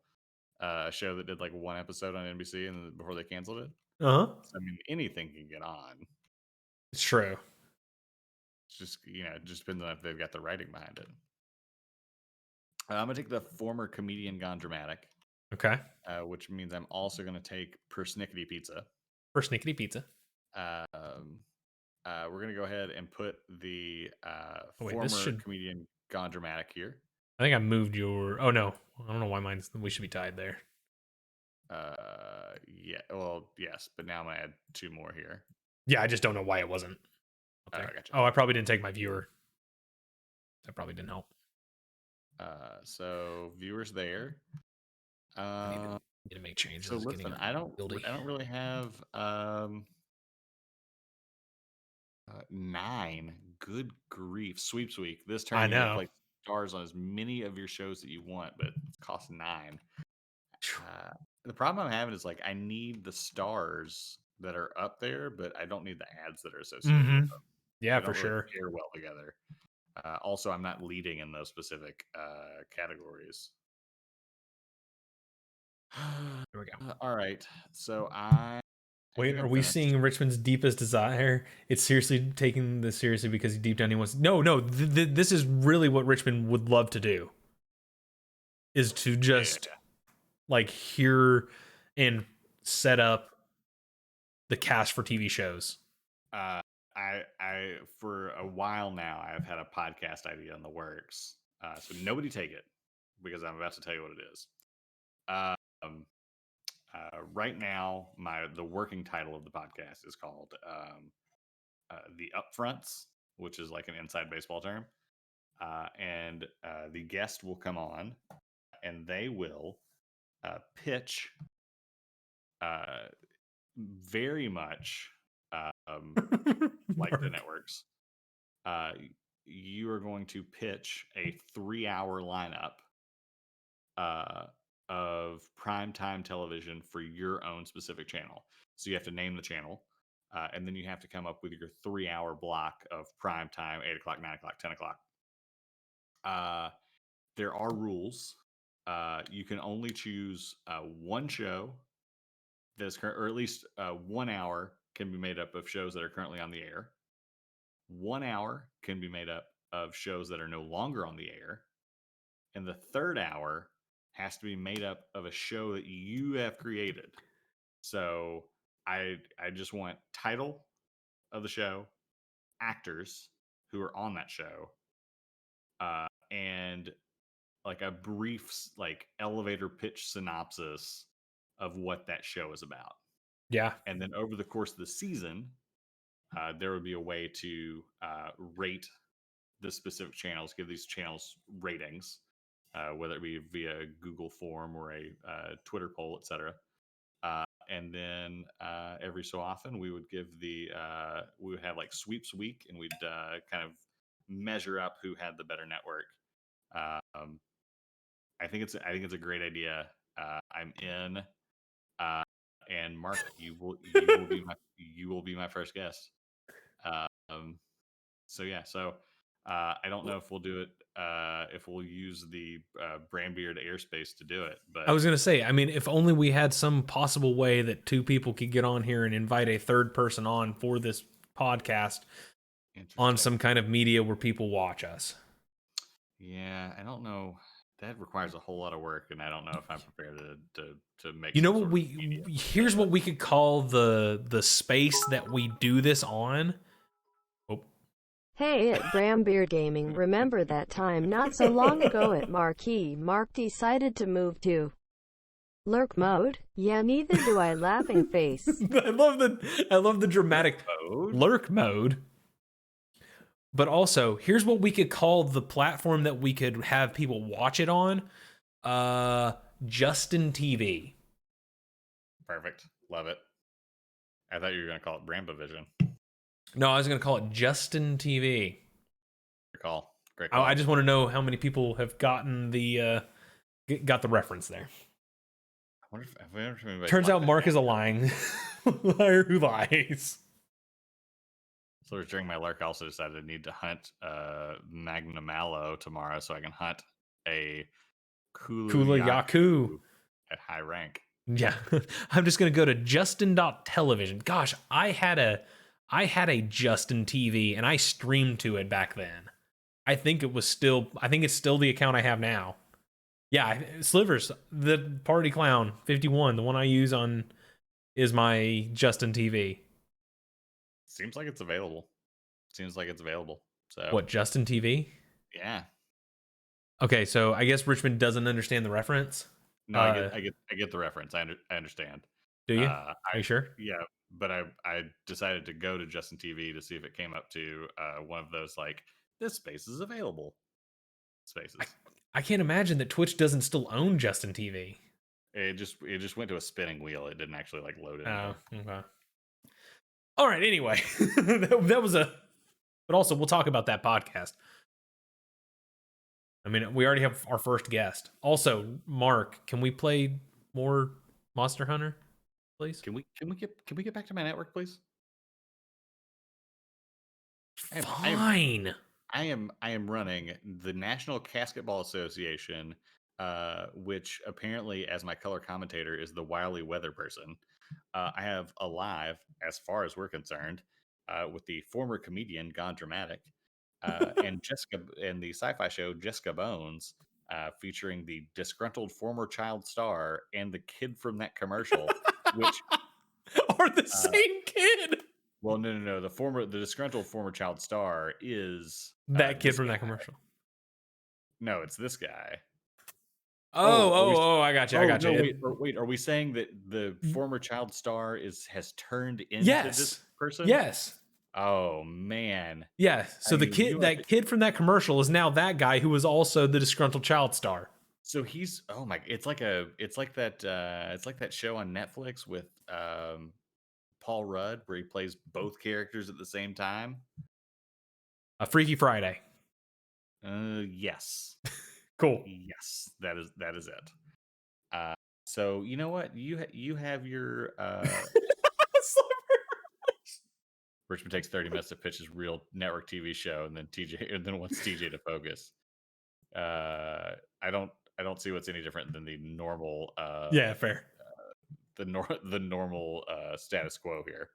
a show that did like one episode on NBC and before they canceled it. Uh-huh. So, I mean, anything can get on. It's true. It's just, it just depends on if they've got the writing behind it. I'm gonna take the former comedian gone dramatic. Okay. Which means I'm also gonna take Persnickety Pizza. Persnickety Pizza. We're gonna go ahead and put the Wait, comedian gone dramatic here. I think I moved your. Oh no, I don't know why mine's. We should be tied there. Yeah. Well, yes, but now I'm gonna add two more here. Yeah, I just don't know why it wasn't. Okay. Gotcha. Oh, I probably didn't take my viewer. That probably didn't help. So viewers there. I need to make changes. So listen, I don't really have 9. Good grief, sweeps week. This turn I you know. play stars on as many of your shows that you want, but it costs 9. The problem I'm having is like I need the stars that are up there, but I don't need the ads that are associated with them. Yeah, they don't for really sure. pair well together. Also, I'm not leading in those specific categories. There we go. All right, so Wait, are we seeing Richmond's deepest desire? It's seriously taking this seriously because deep down he wants. No. This is really what Richmond would love to do. Is to just like hear and set up the cast for TV shows. I for a while now I've had a podcast idea in the works. So nobody take it because I'm about to tell you what it is. Right now, the working title of the podcast is called The Upfronts, which is like an inside baseball term. And the guest will come on and they will pitch very much like the networks. You are going to pitch a 3-hour lineup of primetime television for your own specific channel. So you have to name the channel, and then you have to come up with your 3-hour block of primetime, 8 o'clock, 9 o'clock, 10 o'clock. There are rules. You can only choose one show that's or at least 1 hour can be made up of shows that are currently on the air. 1 hour can be made up of shows that are no longer on the air. And the third hour has to be made up of a show that you have created. So I just want title of the show, actors who are on that show, and like a brief like elevator pitch synopsis of what that show is about. Yeah. And then over the course of the season, there would be a way to rate the specific channels, give these channels ratings, whether it be via Google form or a Twitter poll, etc. And then every so often we would give we would have like sweeps week, and we'd kind of measure up who had the better network. I think it's a great idea. I'm in, and Mark, you will be my first guest. Um, so yeah, I don't know if we'll do it, if we'll use the Brandbeard airspace to do it, but I was going to say, I mean, if only we had some possible way that two people could get on here and invite a third person on for this podcast on some kind of media where people watch us. Yeah, I don't know. That requires a whole lot of work, and I don't know if I'm prepared to make. You know some what sort of here's what we could call the space that we do this on. Oh. Hey, at Brambeard Gaming, remember that time not so long ago at Marquee, Mark decided to move to lurk mode? Yeah, neither do I, laughing face. I love the dramatic lurk mode. But also, here's what we could call the platform that we could have people watch it on. Justin TV. Perfect. Love it. I thought you were going to call it Brambavision. No, I was going to call it Justin TV. Great call. Great call. I just want to know how many people have gotten the reference there. I wonder if anybody Turns out Mark is a lying liar who lies. So during my lurk, I also decided I need to hunt Magna Mallow tomorrow, so I can hunt a Kula Yaku at high rank. Yeah, I'm just gonna go to Justin.television. Gosh, I had a Justin TV and I streamed to it back then. I think it's still the account I have now. Yeah, Slivers, the Party Clown 51, the one I use on is my Justin TV. Seems like it's available. So what, Justin TV? Yeah. Okay, so I guess Richmond doesn't understand the reference. No, I get the reference. I understand. Do you? Are you sure? Yeah, but I decided to go to Justin TV to see if it came up to one of those like this space is available spaces. I can't imagine that Twitch doesn't still own Justin TV. It just went to a spinning wheel. It didn't actually like load it. Oh, okay. All right. Anyway, that was a. But also, we'll talk about that podcast. I mean, we already have our first guest. Also, Mark, can we play more Monster Hunter, please? Can we get back to my network, please? Fine. I am running the National Basketball Association, which apparently, as my color commentator, is the wily weather person. I have a live, as far as we're concerned, with the former comedian Gone Dramatic, and Jessica, and the sci-fi show Jessica Bones, featuring the disgruntled former child star and the kid from that commercial, which are the same kid. Well, no. The disgruntled former child star is that kid from that commercial. No, it's this guy. I got you. I got you. No, wait. Are we saying that the former child star has turned into this person? Yes. Oh man. Yeah. So that kid from that commercial is now that guy who was also the disgruntled child star. So he's it's like that show on Netflix with Paul Rudd where he plays both characters at the same time. A Freaky Friday. Yes. Cool. Yes, that is it. So you know what? You have your Richmond takes 30 minutes to pitch his real network TV show, and then wants TJ to focus. I don't see what's any different than the normal. Yeah, fair. The normal status quo here.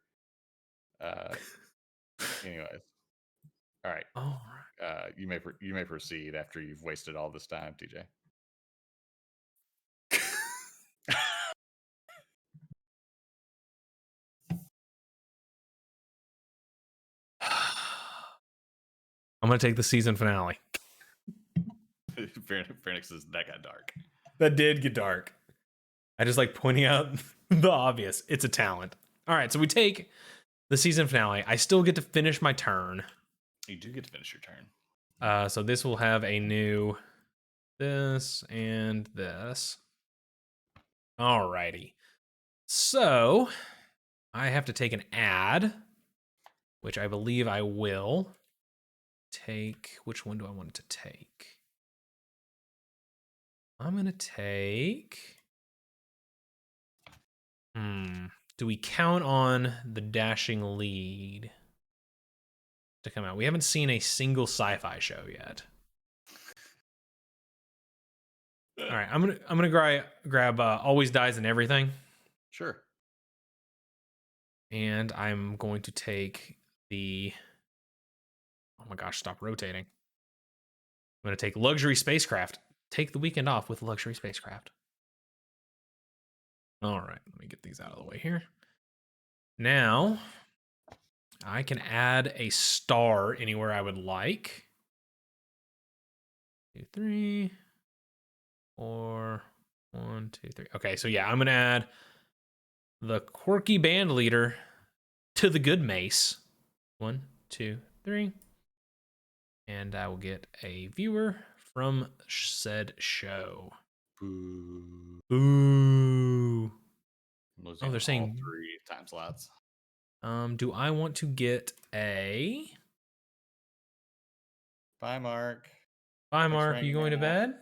Anyways, all right. All right. You may proceed after you've wasted all this time, TJ. I'm gonna take the season finale. Phoenix says that got dark. That did get dark. I just like pointing out the obvious. It's a talent. All right, so we take the season finale. I still get to finish my turn. You do get to finish your turn. So this will have a new this and this. Alrighty. So I have to take an ad, which I believe I will take. Which one do I want to take? I'm going to take. Do we count on the dashing lead to come out? We haven't seen a single sci-fi show yet. All right, I'm gonna grab Always Dies and Everything. Sure. And I'm going to take the. Oh my gosh! Stop rotating. I'm going to take Luxury Spacecraft. Take the weekend off with Luxury Spacecraft. All right, let me get these out of the way here. Now, I can add a star anywhere I would like. 2, 3, 4, 1, 2, 3. Okay, so yeah, I'm gonna add the quirky band leader to the good mace. 1, 2, 3. And I will get a viewer from said show. Boo. Ooh. Oh, they're saying 3 time slots. Do I want to get a? Bye, Mark. Bye, Mark. Are you going to bed?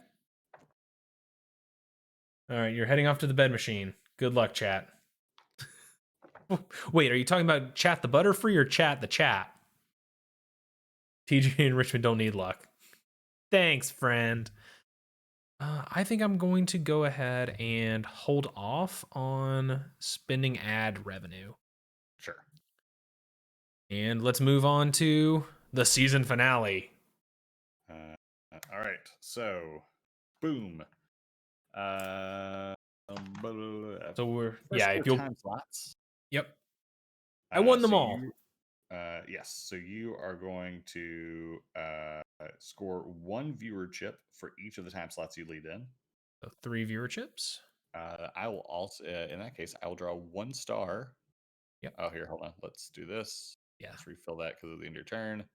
All right, you're heading off to the bed machine. Good luck, chat. Wait, are you talking about Chat the Butterfree or Chat the Chat? TJ and Richmond don't need luck. Thanks, friend. I think I'm going to go ahead and hold off on spending ad revenue. Sure. And let's move on to the season finale. All right. So, boom. So we're if you'll time slots. Yep. I won them so all. Yes. So you are going to score 1 viewer chip for each of the time slots you lead in. So 3 viewer chips. I will also, in that case, I will draw 1 star. Yep. Oh, here, hold on. Let's do this. Yeah. Let's refill that because of the end of your turn.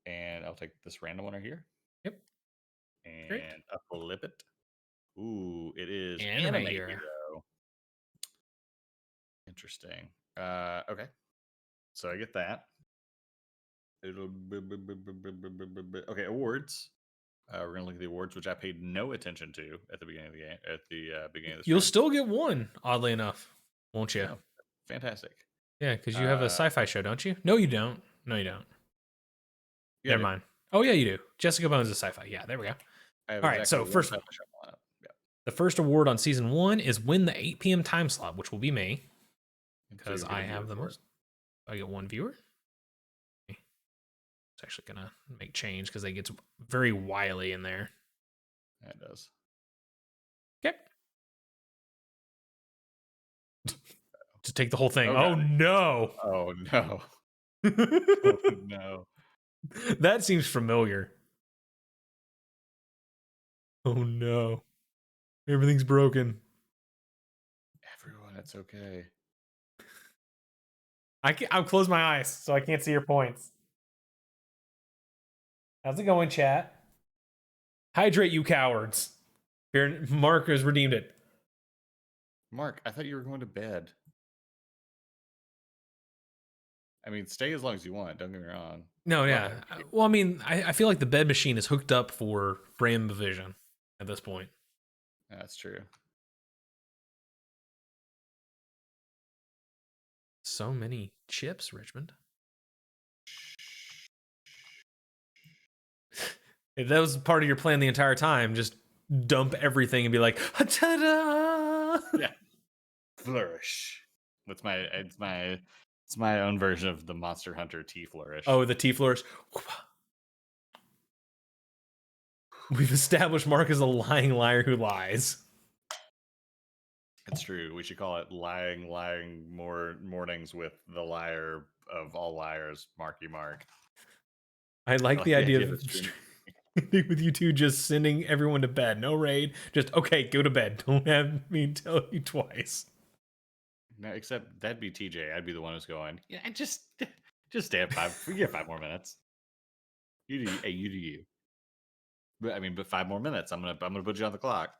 And I'll take this random one right here. Yep. And Great. flip it. Ooh, it is Anime Hero. Interesting. Okay. So I get that. Okay, awards. We're gonna look at the awards, which I paid no attention to at the beginning of the game. At the beginning of the stream. You'll still get 1, oddly enough, won't you? Oh, fantastic. Yeah, because you have a sci-fi show, don't you? No, you don't. No, you don't. Yeah, Never mind. Oh, yeah, you do. Jessica Bones is sci-fi. Yeah, there we go. All right, so first, the first award on season 1 is win the 8 p.m. time slot, which will be me, because I have the most. I get 1 viewer. It's actually gonna make change because it gets very wily in there. Yeah, it does. Okay. To take the whole thing. Oh no. Oh no. Oh no. That seems familiar. Oh no. Everything's broken. Everyone, it's okay. I'll close my eyes so I can't see your points. How's it going, chat? Hydrate, you cowards. Here, Mark has redeemed it. Mark, I thought you were going to bed. I mean, stay as long as you want. Don't get me wrong. No, yeah. Well, I mean, I feel like the bed machine is hooked up for Bram Vision at this point. That's true. So many chips, Richmond. If that was part of your plan the entire time, just dump everything and be like, ta-da! Yeah. Flourish. It's my own version of the Monster Hunter T flourish. Oh, the T flourish. We've established Mark as a lying liar who lies. It's true. We should call it lying more mornings with the liar of all liars, Marky Mark. I like the idea of with you two just sending everyone to bed. No raid. Just, okay, go to bed. Don't have me tell you twice. No, except that'd be TJ. I'd be the one who's going. Yeah, just stay at 5. We get 5 more minutes. You do. Hey, you do you. But I mean, but 5 more minutes. I'm gonna put you on the clock.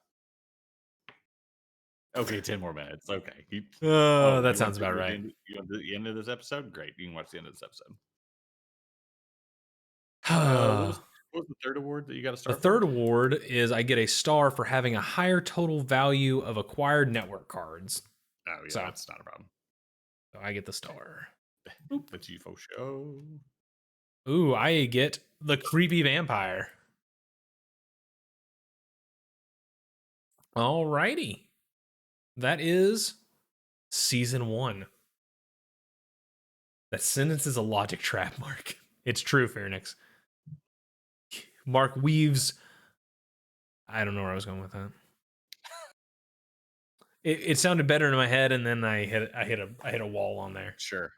Okay, 10 more minutes. Okay. That You sounds want about right. you want the end of this episode? Great. You can watch the end of this episode. What was the third award that you got a The star third for? award is I get a star for having a higher total value of acquired network cards. Oh yeah, So- that's not a problem. So I get the star. The Tifo show. Ooh, I get the creepy vampire. Alrighty. That is season 1. That sentence is a logic trap, Mark. It's true, Fairnix. Mark weaves. I don't know where I was going with that. It sounded better in my head, and then I hit a wall on there. Sure.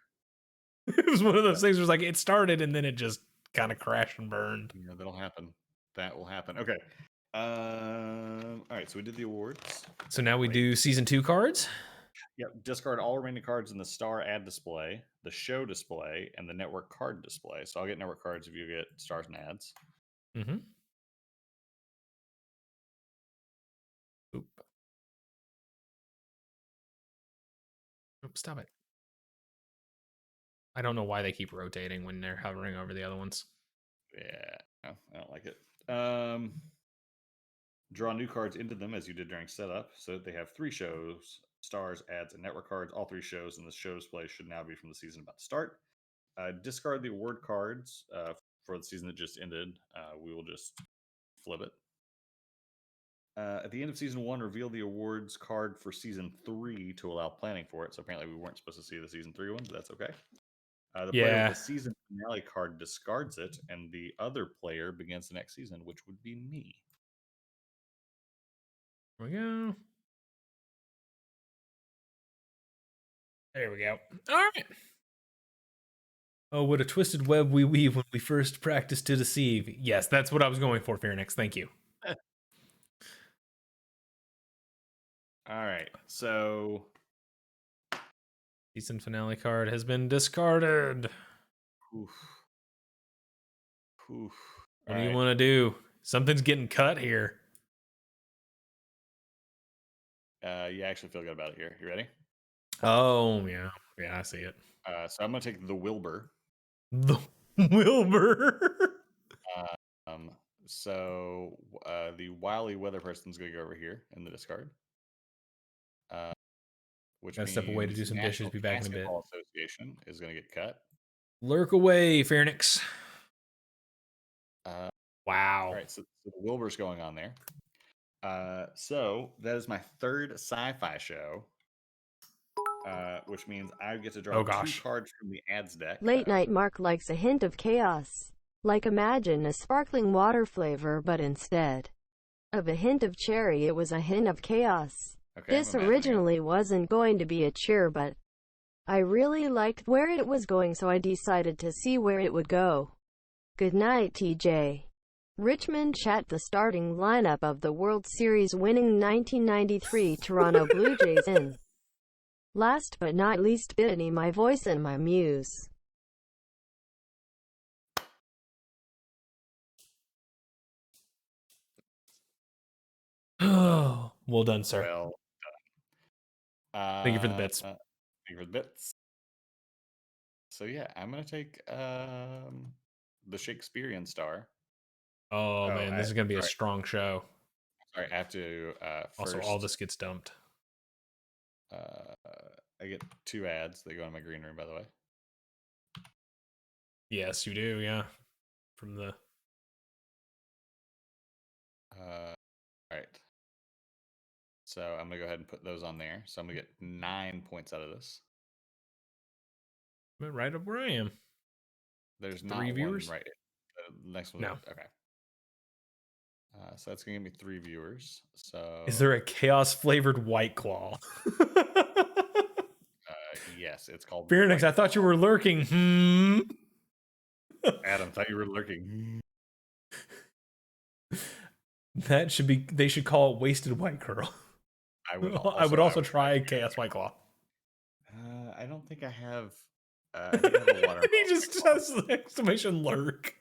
It was one of those things where it's like it started and then it just kind of crashed and burned. Yeah, that'll happen. That will happen. Okay. All right. So we did the awards. So now we do season 2 cards. Yep. Discard all remaining cards in the star ad display, the show display, and the network card display. So I'll get network cards if you get stars and ads. Mm-hmm. Oop. Oop, stop it. I don't know why they keep rotating when they're hovering over the other ones. Yeah. No, I don't like it. Draw new cards into them as you did during setup. So they have 3 shows, stars, ads, and network cards. All 3 shows in the show display should now be from the season about to start. Discard the award cards for the season that just ended. We will just flip it. At the end of season 1, reveal the awards card for season 3 to allow planning for it. So apparently we weren't supposed to see the season 3 one, but that's okay. The player with the season finale card discards it, and the other player begins the next season, which would be me. There we go. There we go. All right. Oh, what a twisted web we weave when we first practice to deceive. Yes, that's what I was going for, Fairnix. Thank you. All right. So Season finale card has been discarded. oof. Oof. What do you want to do? Something's getting cut here. You actually feel good about it here. You ready? Oh, yeah. Yeah, I see it. So I'm going to take the Wilbur. The Wilbur. So the wily weather person's going to go over here in the discard. Which Gotta step away to do some dishes. National Be back in a bit. Basketball Association is going to get cut. Lurk away, Fairnix. Wow. All right, so the Wilbur's going on there. So that is my third sci-fi show, which means I get to draw 2 cards from the ads deck. Late night Mark likes a hint of chaos. Like imagine a sparkling water flavor, but instead of a hint of cherry, it was a hint of chaos. Okay, This originally wasn't going to be a cheer, but I really liked where it was going, so I decided to see where it would go. Good night, TJ. Richmond chat. The starting lineup of the World Series winning 1993 Toronto Blue Jays in. Last but not least, Bitney, my voice and my muse. Oh, well done, sir. Well done. Thank you for the bits. Thank you for the bits. So yeah, I'm gonna take the Shakespearean star. Oh man, this is gonna be a strong show. Sorry, I have to Also, first, all this gets dumped. I get 2 ads. They go in my green room, by the way. Yes, you do. Yeah, from the. All right. So I'm gonna go ahead and put those on there. So I'm gonna get 9 points out of this. Right up where I am. There's 3 not viewers. One right. The next one. No. Okay. So that's gonna give me 3 viewers. So Is there a chaos flavored White Claw? yes, it's called. Fairnix, I thought you were lurking. Adam, thought you were lurking. That should be. They should call it Wasted White Curl. I would. I would also try Chaos White Claw. I don't think I have. I think I have a watermelon. He just has the exclamation lurk.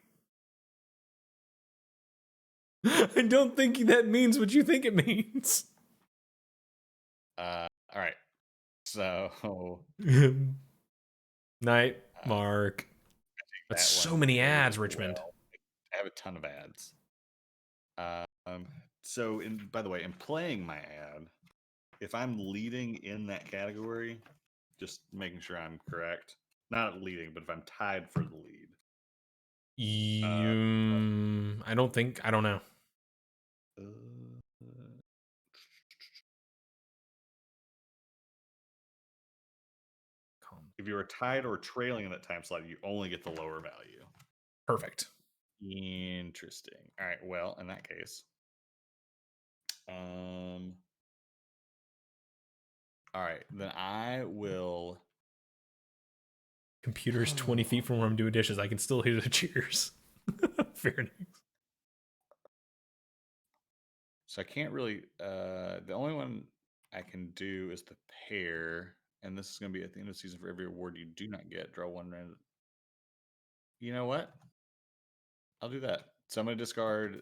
I don't think that means what you think it means. All right. So Night, Mark. That's that so one many pretty ads, Richmond. well. I have a ton of ads. So by the way, in playing my ad, if I'm leading in that category, just making sure I'm correct. Not leading, but if I'm tied for the lead. I don't know. If you are tied or trailing in that time slot, you only get the lower value. Perfect. Interesting. All right. Well, in that case, all right, then I will. Computer's 20 feet from where I'm doing dishes. I can still hear the cheers. Fair enough. So I can't really. The only one I can do is the pair, and this is going to be at the end of the season for every award you do not get. Draw one random. You know what? I'll do that. So I'm going to discard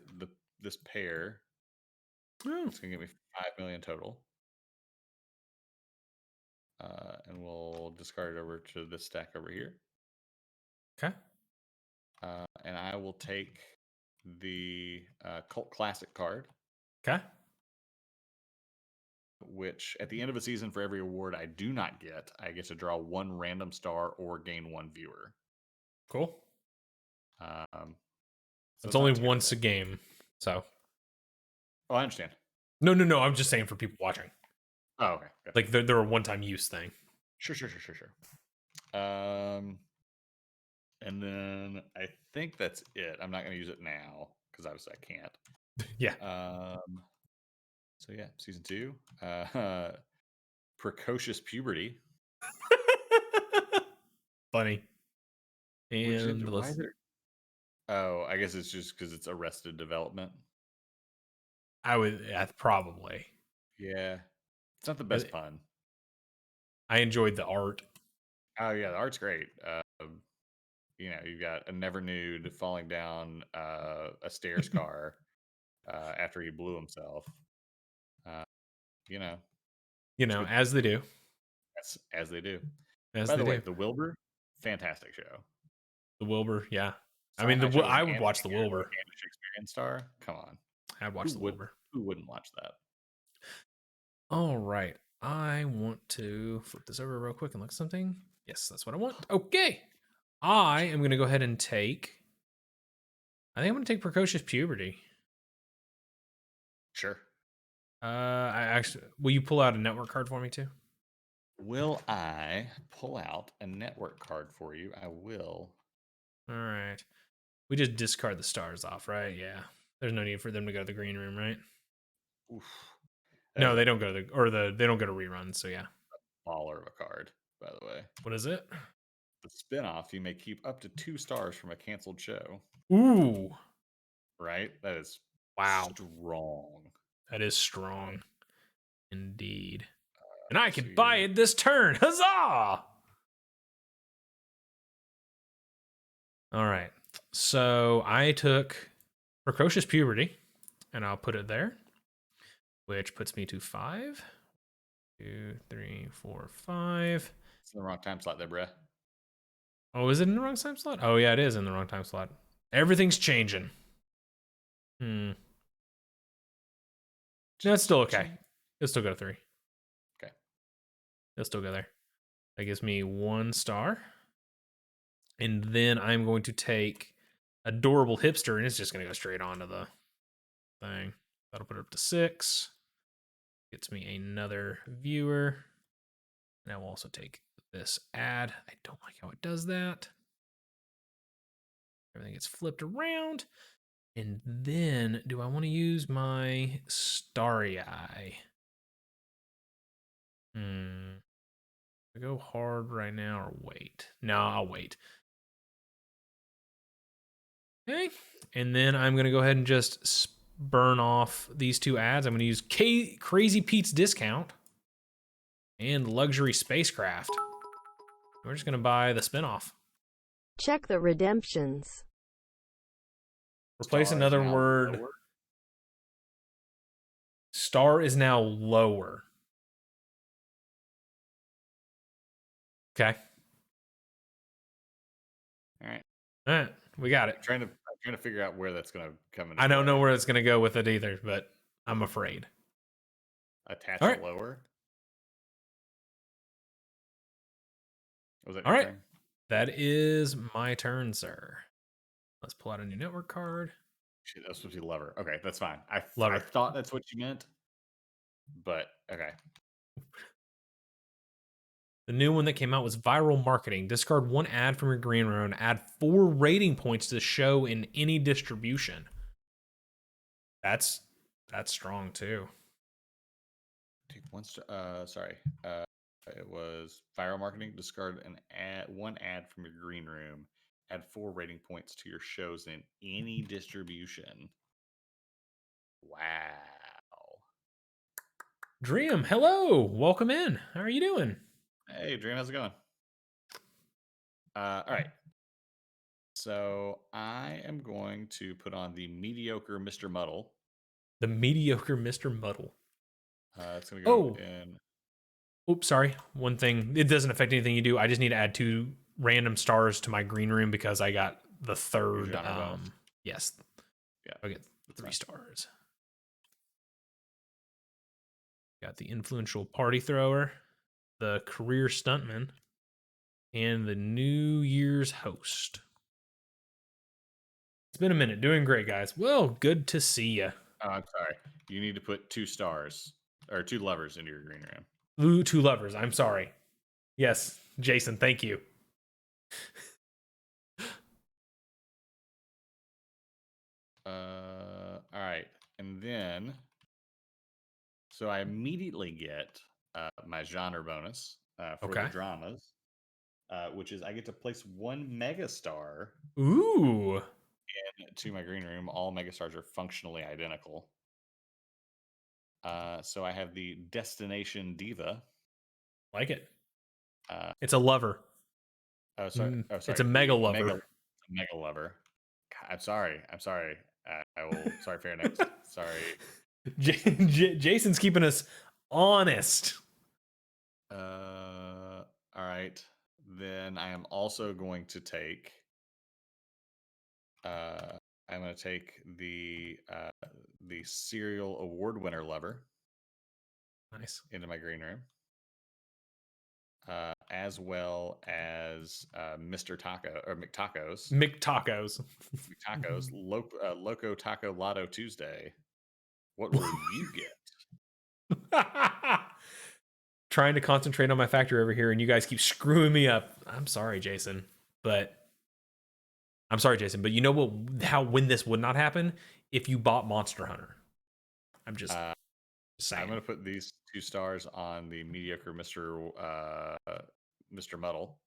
this pair. Oh. It's going to give me 5 million total. And we'll discard it over to this stack over here. Okay. And I will take the Cult Classic card. Okay. Which at the end of a season for every award I do not get, I get to draw one random star or gain one viewer. Cool. So it's only once a game, so. Oh, I understand. No. I'm just saying for people watching. Oh, okay. Gotcha. Like they're a one-time use thing. Sure. And then I think that's it. I'm not going to use it now because obviously I can't. Yeah. So yeah, season 2, Precocious Puberty. Funny. And why is there? Oh, I guess it's just because it's Arrested Development. Probably. Yeah, it's not the best pun. I enjoyed the art. Oh yeah, the art's great. You've got a never nude falling down a stairs car after he blew himself. As they do. As they do. By the way, The Wilbur, fantastic show. The Wilbur, yeah. I mean, I would watch The Wilbur. And a Shakespearean star. Come on. I'd watch The Wilbur. Who wouldn't watch that? All right. I want to flip this over real quick and look at something. Yes, that's what I want. Okay. I am going to go ahead and take. I think I'm going to take Precocious Puberty. Sure. Will you pull out a network card for me too? Will I pull out a network card for you? I will. All right. We just discard the stars off, right? Yeah. There's no need for them to go to the green room, right? Oof. No, they don't go to they don't go to reruns, so yeah. Baller of a card, by the way. What is it? The spinoff, you may keep up to 2 stars from a canceled show. Ooh. Right? That is strong. That is strong. Indeed. And I can buy it this turn. Huzzah! All right. So I took Precocious Puberty, and I'll put it there, which puts me to 5. 2, 3, 4, 5. It's in the wrong time slot there, bruh. Oh, is it in the wrong time slot? Oh, yeah, it is in the wrong time slot. Everything's changing. That's still okay. It'll still go to 3. Okay. It'll still go there. That gives me 1 star. And then I'm going to take Adorable Hipster, and it's just going to go straight onto the thing. That'll put it up to 6. Gets me another viewer. And I will also take this ad. I don't like how it does that. Everything gets flipped around. And then, do I want to use my Starry Eye? I go hard right now or wait? No, I'll wait. Okay. And then I'm going to go ahead and just burn off these 2 ads. I'm going to use Crazy Pete's Discount and Luxury Spacecraft. We're just gonna buy the spinoff. Check the redemptions. Replace Star is another now word. lower. Star is now lower. Okay. All right. All right. We got it. I'm trying to figure out where that's going to come into I don't know play. where it's gonna go with it either, but I'm afraid. Attach All it right. lower. Was that All your right. turn? That is my turn, sir. Let's pull out a new network card. Shit, that was supposed to be lover. Okay, that's fine. I Lover. thought that's what you meant, but okay. The new one that came out was viral marketing. Discard one ad from your green room. Add 4 rating points to the show in any distribution. That's strong too. Take one star. Sorry. It was viral marketing. Discard one ad from your green room. Add 4 rating points to your shows in any distribution. Wow. Dream, hello. Welcome in. How are you doing? Hey, Dream, how's it going? All right. So I am going to put on the mediocre Mr. Muddle. The mediocre Mr. Muddle. It's going to go Oh. in. Oops, sorry. One thing. It doesn't affect anything you do. I just need to add 2 random stars to my green room because I got the third. Genre bonus. Yes. Yeah. I get 3 fine. stars. Got the influential party thrower, the career stuntman, and the New Year's host. It's been a minute. Doing great, guys. Well, good to see you. Oh, I'm sorry. You need to put 2 stars or 2 lovers into your green room. Ooh, 2 lovers. I'm sorry. Yes, Jason, thank you. All right. And then, so I immediately get my genre bonus for the dramas, which is I get to place 1 megastar Ooh. to my green room. All megastars are functionally identical. So I have the Destination Diva. Like it. It's a lover. Oh, sorry. It's a mega lover. Mega lover. God, I'm sorry. I will. Sorry for your next. Sorry. Jason's keeping us honest. All right. Then I am also going to take. I'm going to take the serial award winner lover. Nice. Into my green room. As well as Mr. Taco or McTacos. McTacos. McTacos. Loco Taco Lotto Tuesday. What will you get? Trying to concentrate on my factory over here, and you guys keep screwing me up. I'm sorry, Jason, but you know what? When this would not happen if you bought Monster Hunter. I'm just saying. I'm going to put these 2 stars on the mediocre Mr. Muddle.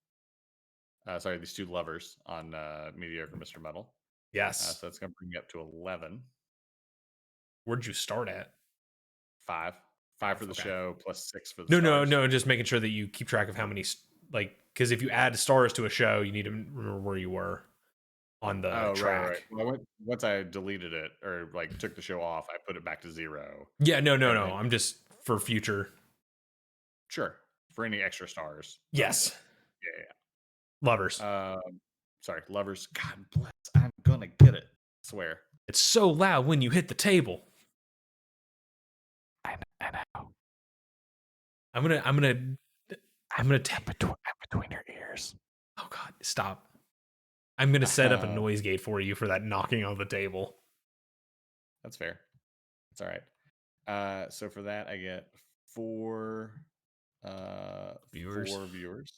Sorry, these 2 lovers on mediocre Mr. Muddle. Yes. So that's going to bring me up to 11. Where'd you start at? 5 for the show plus 6 for the stars. No. Just making sure that you keep track of how many, because if you add stars to a show, you need to remember where you were on the track. Right. Well, once I deleted it or took the show off, I put it back to 0. Yeah, no. I'm just for future. Sure. For any extra stars. Yes. Yeah. Lovers. Sorry, lovers. God bless. I'm gonna get it. I swear. It's so loud when you hit the table. I know. I'm gonna tap between your ears. Oh God, stop. I'm gonna set up a noise gate for you for that knocking on the table. That's fair. That's all right. So for that I get 4 viewers. 4 viewers.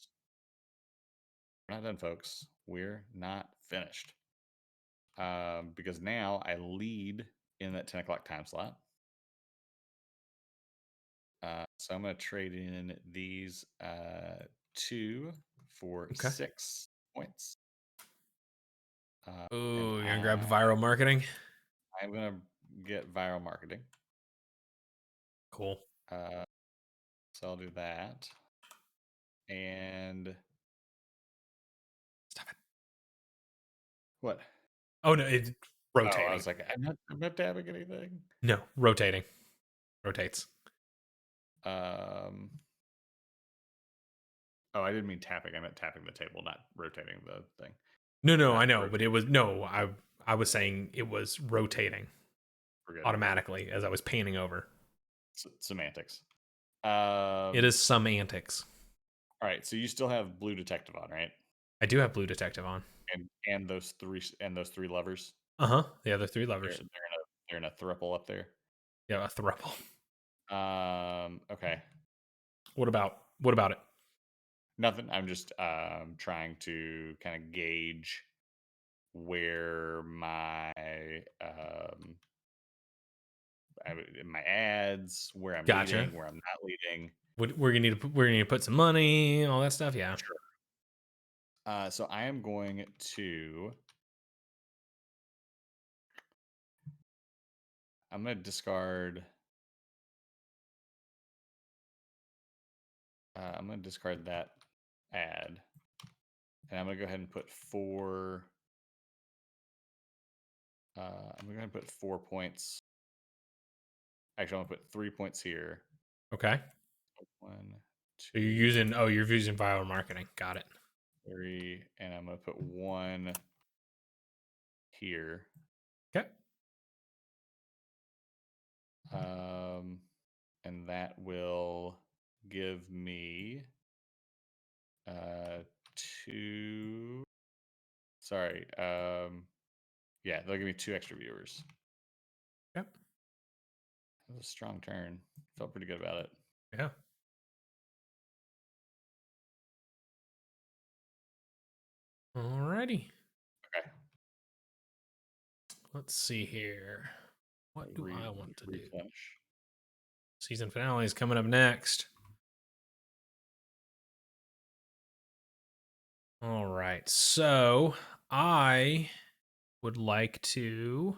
We're not done, folks. We're not finished. Because now I lead in that 10 o'clock time slot. So I'm going to trade in these 2 for 6 points. You're going to grab viral marketing? I'm going to get viral marketing. Cool. So I'll do that. And What? Oh no, it's Oh, rotating. I was like, I'm not tapping anything. No, rotating. Rotates. Um. Oh, I didn't mean tapping. I meant tapping the table, not rotating the thing. No, Not I know, but it rotating. was no. I was saying it was rotating Forget it. automatically as I was panning over. Semantics. It is some antics. All right. So you still have blue detective on, right? I do have blue detective on. And those three levers. The other three They're levers. they're in a thruple up there. Yeah, a thruple. Okay. What about it? Nothing. I'm just trying to kind of gauge where my ads, where I'm Gotcha. leading, where I'm not leading. We're gonna need to put some money, all that stuff. Yeah. Sure. So I am going to. I'm going to discard. I'm going to discard that ad, and I'm going to go ahead and put four. I'm going to put 4 points. Actually, I'm going to put 3 points here. Okay. 1, So 2, you're using viral marketing. Got it. 3, and I'm going to put 1 here. Okay. And that will give me 2. Sorry. Yeah, they'll give me 2 extra viewers. Yep. That was a strong turn. Felt pretty good about it. Yeah. Alrighty. Okay. Let's see here. What do I want to do? Replenish. Season finale is coming up next. All right. So I would like to.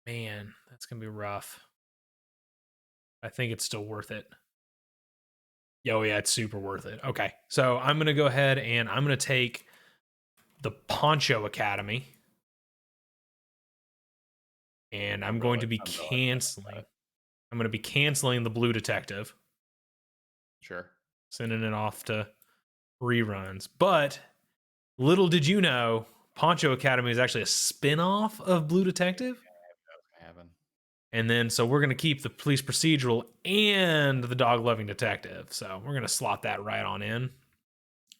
Man, that's gonna be rough. I think it's still worth it. Oh yeah, it's super worth it. Okay. So I'm gonna go ahead and I'm gonna take the Poncho Academy. And I'm going to be canceling. I'm going to be canceling the Blue Detective. Sure. Sending it off to reruns. But little did you know, Poncho Academy is actually a spin-off of Blue Detective. Yeah, that was gonna happen. And then so we're going to keep the police procedural and the dog-loving detective. So we're going to slot that right on in.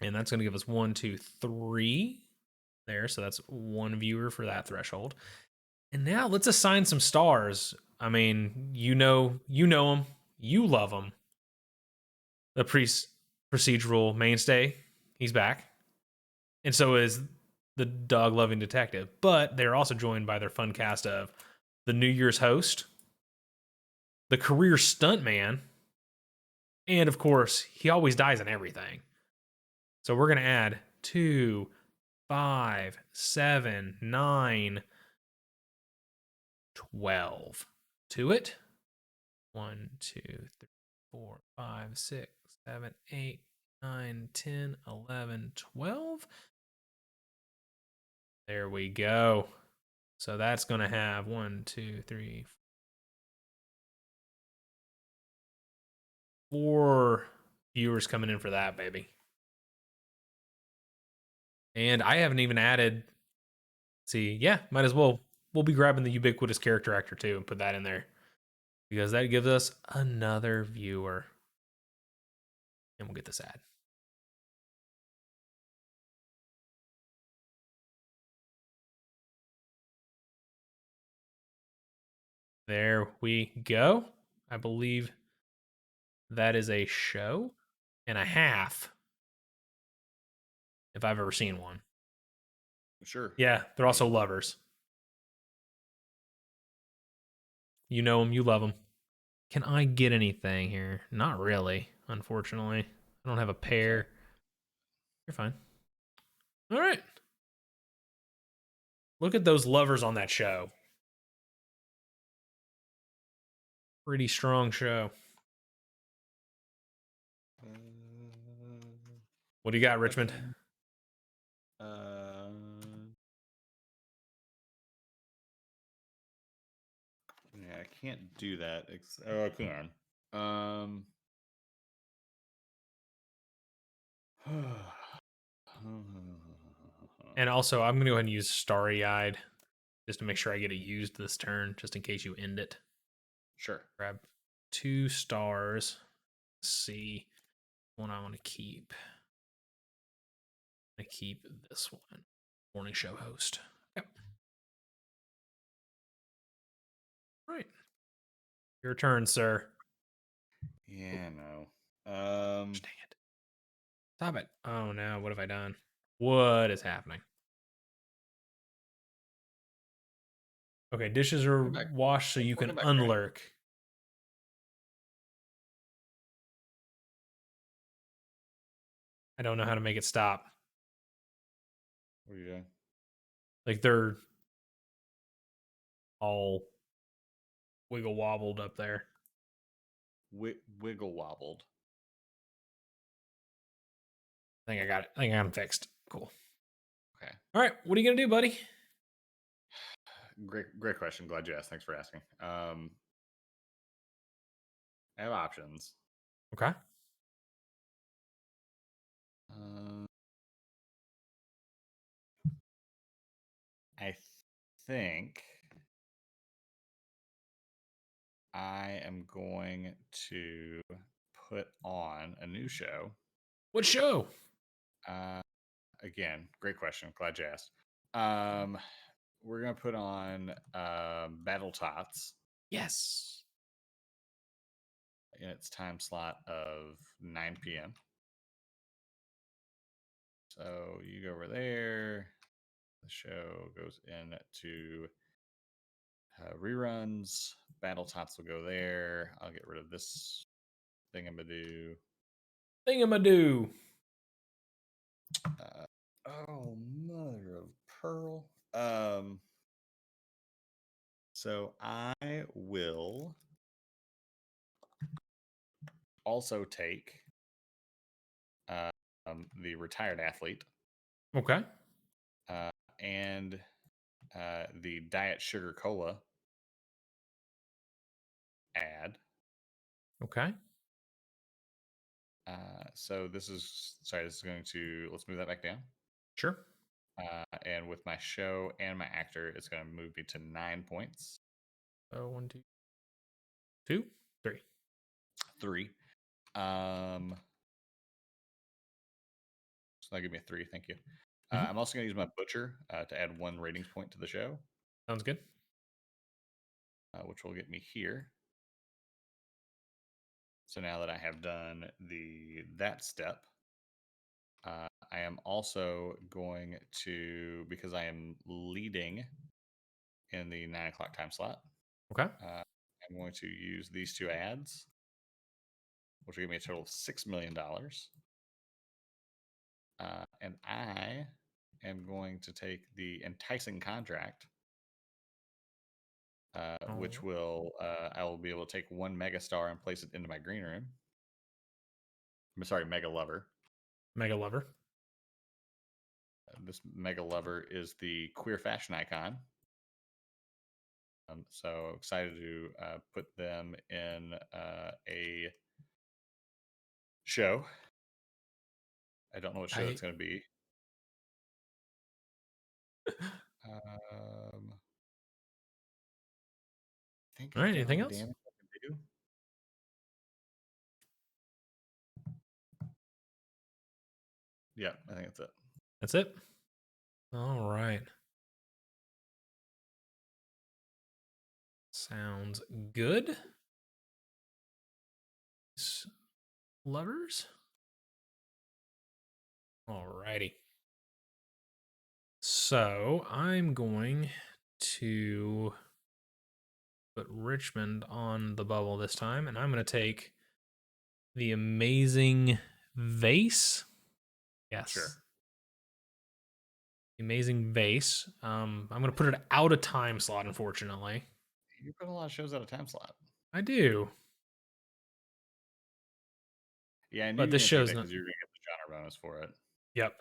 And that's going to give us 1, 2, 3 there. So that's 1 viewer for that threshold. And now let's assign some stars. I mean, you know them, you love them. The procedural mainstay, he's back, and so is the dog-loving detective. But they're also joined by their fun cast of the New Year's host, the career stuntman, and of course, he always dies in everything. So we're gonna add 2, 5, 7, 9, 12 to it. 1, 2, 3, 4, 5, 6, 7, 8, 9, 10, 11, 12. There we go. So that's going to have 1, 2, 3, 4 viewers coming in for that, baby. And I haven't even added. See, yeah, might as well. We'll be grabbing the ubiquitous character actor too and put that in there because that gives us another viewer. And we'll get this ad. There we go. I believe that is a show and a half, if I've ever seen one. Sure. Yeah, they're also lovers. You know them, you love them. Can I get anything here? Not really, unfortunately. I don't have a pair. You're fine. All right. Look at those lovers on that show. Pretty strong show. What do you got, Richmond? Yeah, I can't do that. Oh, I can. And also, I'm going to go ahead and use Starry Eyed just to make sure I get it used this turn, just in case you end it. Sure. Grab 2 stars. Let's see one I want to keep. I keep this one. Morning show host. Yep. Right. Your turn, sir. Yeah, no. Dang it. Stop it. Oh no, what have I done? What is happening? Okay, dishes are washed so you can unlurk. I don't know how to make it stop. What are you doing? Like they're all wiggle wobbled up there. Wiggle wobbled. I think I got it. I think I'm fixed. Cool. Okay. All right. What are you gonna do, buddy? Great question. Glad you asked. Thanks for asking. I have options. Okay. I think I am going to put on a new show. What show? Again, great question. Glad you asked. We're gonna put on Battle Tots. Yes. In its time slot of 9 p.m. So you go over there. The show goes into reruns. Battle Tots will go there. I'll get rid of this thingamadoo. Thingamadoo. Oh, mother of pearl. So I will also take the retired athlete. Okay. And the Diet Sugar Cola ad. Okay. So this is going to, let's move that back down. Sure. And with my show and my actor, it's going to move me to 9 points. 1, 2, 2, 3. 3. So that'll give me a 3. Thank you. I'm also going to use my butcher to add 1 ratings point to the show. Sounds good. Which will get me here. So now that I have done that step, I am also going to, because I am leading in the 9 o'clock time slot. Okay. I'm going to use these 2 ads, which will give me a total of $6 million. And I am going to take the enticing contract, which will I will be able to take 1 megastar and place it into my green room. I'm sorry, Mega Lover. Mega Lover. This Mega Lover is the queer fashion icon. So excited to put them in a show. I don't know what show it's going to be. I think All right. Anything else? Damage I can do. Yeah, I think that's it. That's it. All right. Sounds good. Lovers. All righty. So I'm going to put Richmond on the bubble this time, and I'm going to take the amazing vase. Yes. Sure. The amazing vase. I'm going to put it out of time slot, unfortunately. You put a lot of shows out of time slot. I do. Yeah, I knew But you were this going to take show's that not. because you were going to get the genre bonus for it. Yep.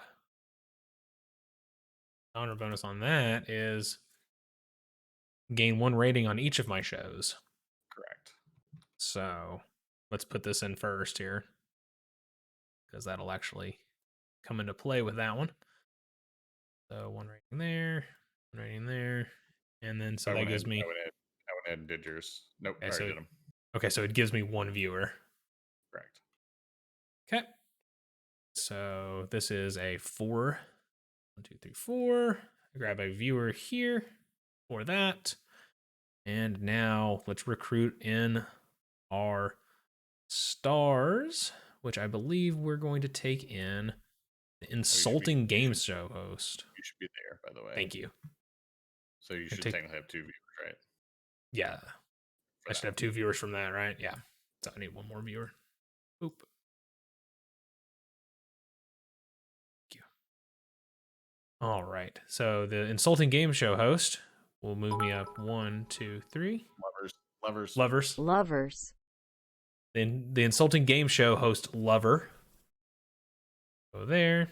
Honor bonus on that is gain 1 rating on each of my shows. Correct. So let's put this in first here, because that'll actually come into play with that one. So 1 rating there, 1 rating there, and then so that gives me. I went ahead and did yours. Nope, Okay, I already did them. Okay, so it gives me 1 viewer. Correct. Okay. So this is a 4. 1, 2, 3, 4. I grab a viewer here for that. And now let's recruit in our stars, which I believe we're going to take in the Insulting Game Show host. You should be there, by the way. Thank you. So you should technically have 2 viewers, right? Yeah. I should have 2 viewers from that, right? Yeah. So I need 1 more viewer. Oop. Thank you. All right. So the Insulting Game Show host will move me up 1, 2, 3. Lovers. Then the Insulting Game Show host Lover. Go there.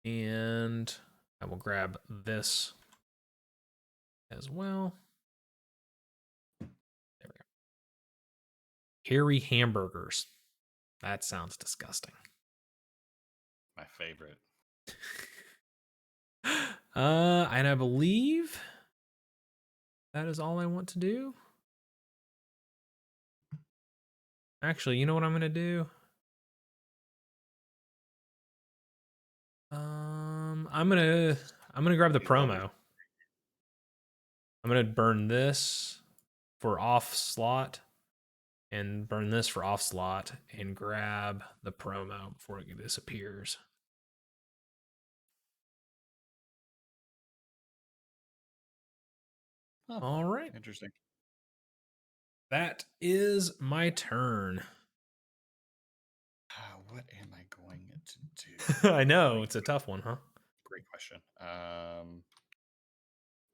And I will grab this as well. There we go. Hairy hamburgers. That sounds disgusting. My favorite. And I believe that is all I want to do. Actually, you know what I'm gonna do? I'm gonna grab the promo. I'm gonna burn this for off slot and burn this for off slot and grab the promo before it disappears. Oh, all right. Interesting. That is my turn. What am I going to do? I know, it's a tough one, huh? Great question. All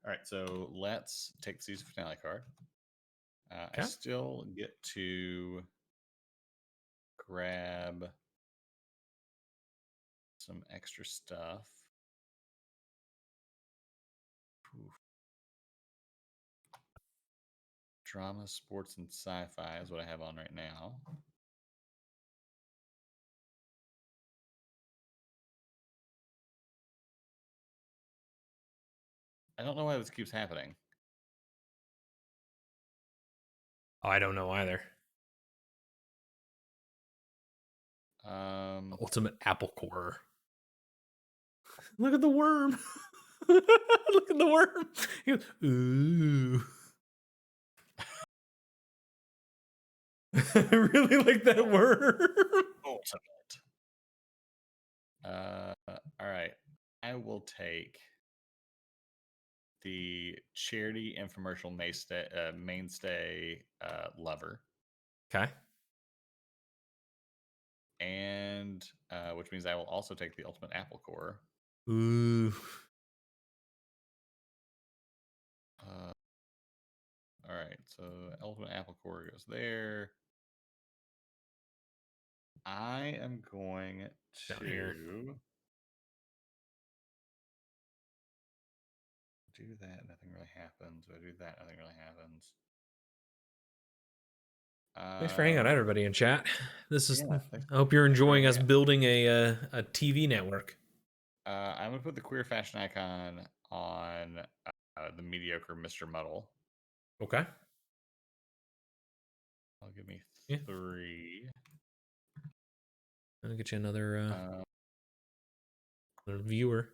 right, so let's take the season finale card. I still get to grab some extra stuff. Oof. Drama, sports, and sci-fi is what I have on right now. I don't know why this keeps happening. Oh, I don't know either. Ultimate apple core. Look at the worm. Look at the worm. He goes, ooh. I really like that worm. Ultimate. All right. I will take the charity infomercial mainstay Lover. Okay. And which means I will also take the ultimate apple core. Ooh. All right, so ultimate apple core goes there. I am going Down to here. do that. Nothing really happens. I do that. Nothing really happens. Thanks for hanging out, everybody in chat. This is. Yeah, I hope you're enjoying us building a TV network. I'm gonna put the queer fashion icon on the mediocre Mr. Muddle. Okay. I'll give me 3. I'm gonna get you another viewer.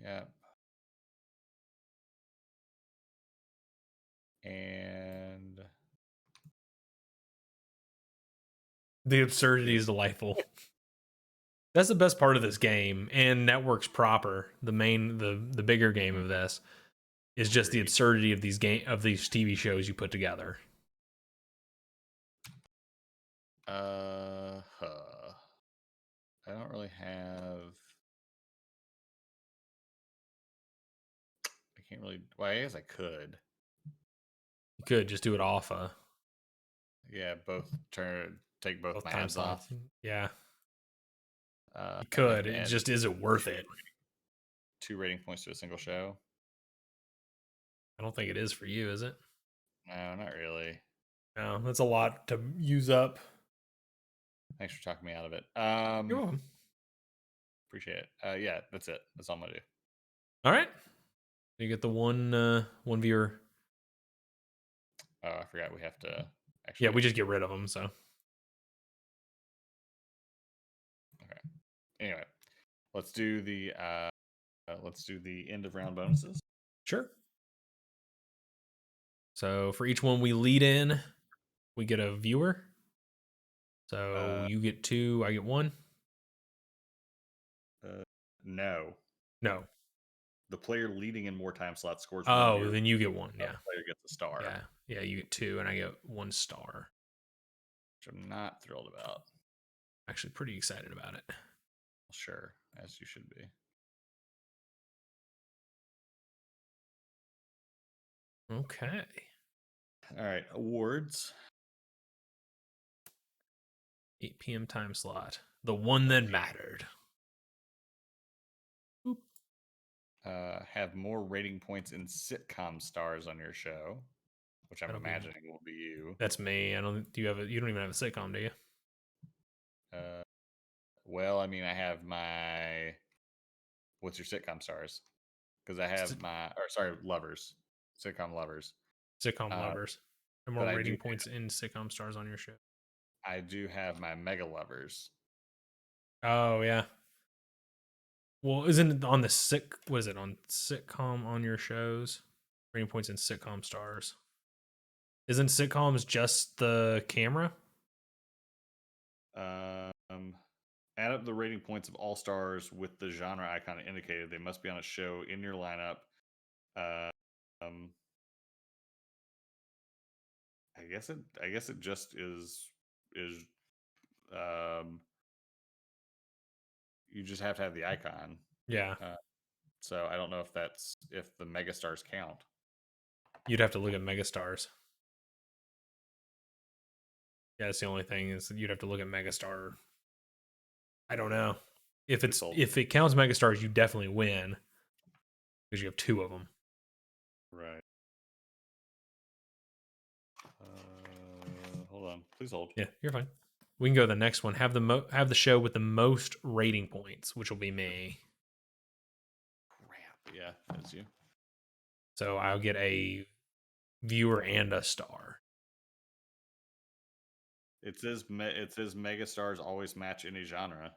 Yep. And the absurdity is delightful. That's the best part of this game, and Networks proper. The bigger game of this is just the absurdity of these TV shows you put together. I don't really have. I can't really. Well, I guess I could. You could just do it off. Yeah, both take both Both my time ads off. slots. Yeah, you And I could. can It add just isn't worth it. 2 rating points to a single show. I don't think it is for you, is it? No, not really. No, that's a lot to use up. Thanks for talking me out of it. You're welcome. Appreciate it. Yeah, that's it. That's all I'm gonna do. All right. You get the one viewer. Oh, I forgot we have to actually. Yeah, we just get rid of them. So Okay. Anyway, let's do the end of round bonuses. sure. So for each one we lead in, we get a viewer. So you get 2, I get 1. No, No. the player leading in more time slots scores 1 Oh, viewer. then you get 1. The Yeah. player gets a star. Yeah. Yeah, you get 2 and I get 1 star. Which I'm not thrilled about. Actually pretty excited about it. Sure, as you should be. Okay. All right, awards. 8 p.m. time slot. The one that mattered. Have more rating points in sitcom stars on your show, which I'm That'll be- imagining will be you. That's me. I don't. Do you have a? You don't even have a sitcom, do you? Well, I mean, I have my. What's your sitcom stars? Because I have lovers, sitcom lovers. Sitcom lovers. And more but I rating do points in sitcom stars on your show. I do have my mega lovers. Oh yeah. Well, isn't it on the what is it on sitcom on your shows? Rating points in sitcom stars. Isn't sitcoms just the camera? Add up the rating points of all stars with the genre icon indicated. They must be on a show in your lineup. I guess it just is. You just have to have the icon. Yeah. So I don't know if the megastars count. You'd have to look at megastars. Yeah, that's the only thing is you'd have to look at megastar. I don't know. If it counts megastars, you definitely win because you have 2 of them. Right. Hold on, please hold. Yeah, you're fine. We can go to the next one. Have the show with the most rating points, which will be me. Crap. Yeah, that's you. So I'll get a viewer and a star. It says megastars always match any genre.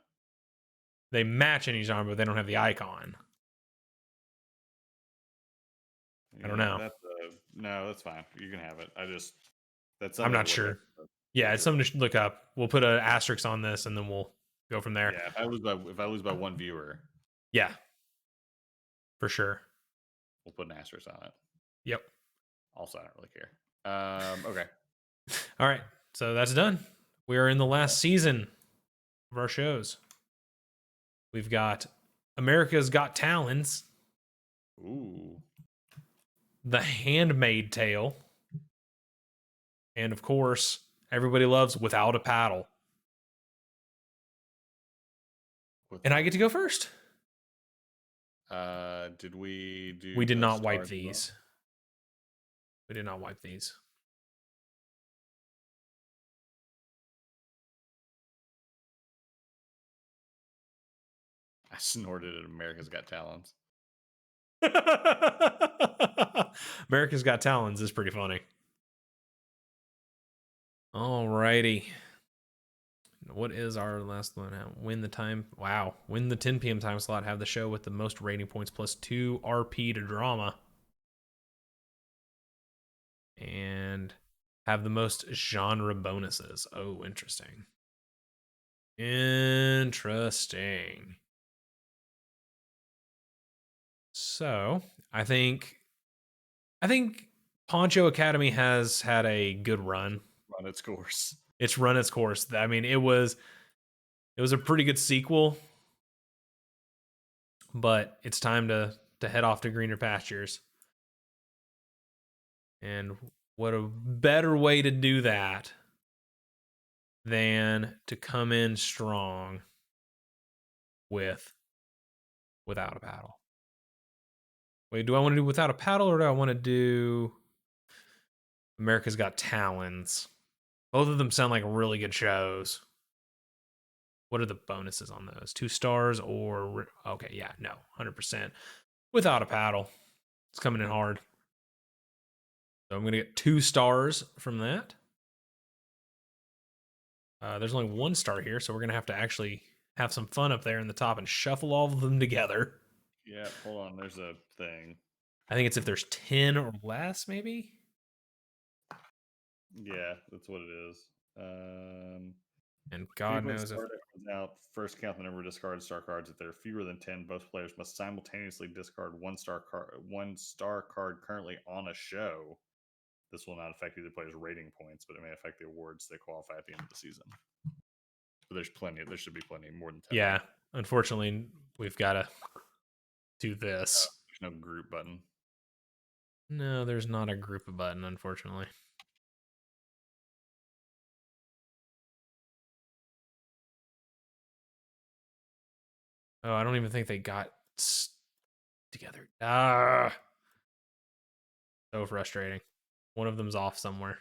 They match any genre, but they don't have the icon. Yeah, I don't know. No, that's fine. You can have it. I'm not sure. Yeah, it's something to look up. We'll put an asterisk on this, and then we'll go from there. Yeah, if I lose by 1 viewer, yeah, for sure. We'll put an asterisk on it. Yep. Also, I don't really care. Okay. All right, so that's done. We are in the last season of our shows. We've got America's Got Talons. Ooh. The Handmaid Tale. And of course, everybody loves Without a Paddle. And I get to go first. Did we do? We did not wipe these. We did not wipe these. I snorted at America's Got Talents. America's Got Talons is pretty funny. Alrighty. What is our last one? Win the time. Wow. Win the 10 p.m. time slot. Have the show with the most rating points plus 2 RP to drama. And have the most genre bonuses. Oh, interesting. Interesting. So, I think Poncho Academy has had a good run. Run its course. It's run its course. I mean, it was a pretty good sequel, but it's time to head off to greener pastures. And what a better way to do that than to come in strong without a paddle. Wait, do I want to do without a paddle or do I want to do America's Got Talons? Both of them sound like really good shows. What are the bonuses on those? 2 stars or okay, yeah, no, 100% without a paddle. It's coming in hard. So I'm gonna get 2 stars from that. There's only 1 star here, so we're gonna have to actually have some fun up there in the top and shuffle all of them together. Yeah, hold on. There's a thing. I think it's if there's 10 or less, maybe. Yeah, that's what it is. And God Frequent knows if star deck comes out. First count the number of discarded star cards. If there are fewer than 10, both players must simultaneously discard one star card currently on a show. This will not affect either player's rating points, but it may affect the awards they qualify at the end of the season. But there's plenty. There should be plenty, more than 10. yeah, unfortunately, we've got to do this. There's no group button. No, there's not a group button, unfortunately. Oh, I don't even think they got together. Ah, so frustrating. One of them's off somewhere.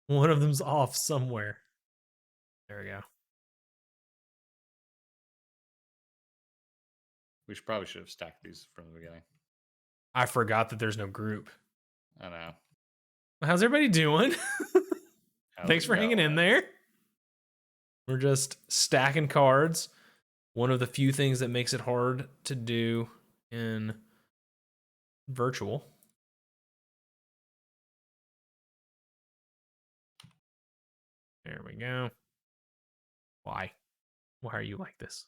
One of them's off somewhere. There we go. We probably should have stacked these from the beginning. I forgot that there's no group. I know. How's everybody doing? How's Thanks it for hanging in going? there. We're just stacking cards. One of the few things that makes it hard to do in virtual. There we go. Why? Why are you like this?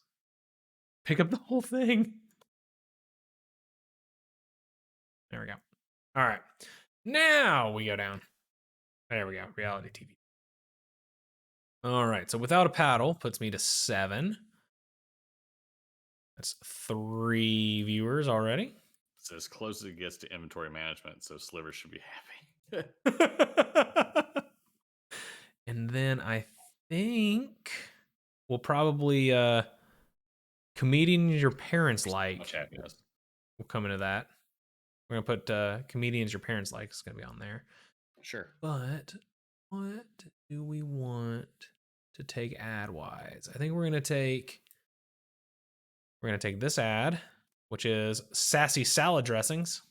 Pick up the whole thing. There we go. All right. Now we go down. There we go. Reality TV. All right. So without a paddle puts me to 7. That's 3 viewers already. It's as close as it gets to inventory management, so Sliver should be happy. And then I think we'll probably comedians your parents like. Much happiness. We'll come into that. We're gonna put comedians your parents like. It's gonna be on there. Sure. But what do we want to take ad wise? I think we're gonna take this ad, which is sassy salad dressings,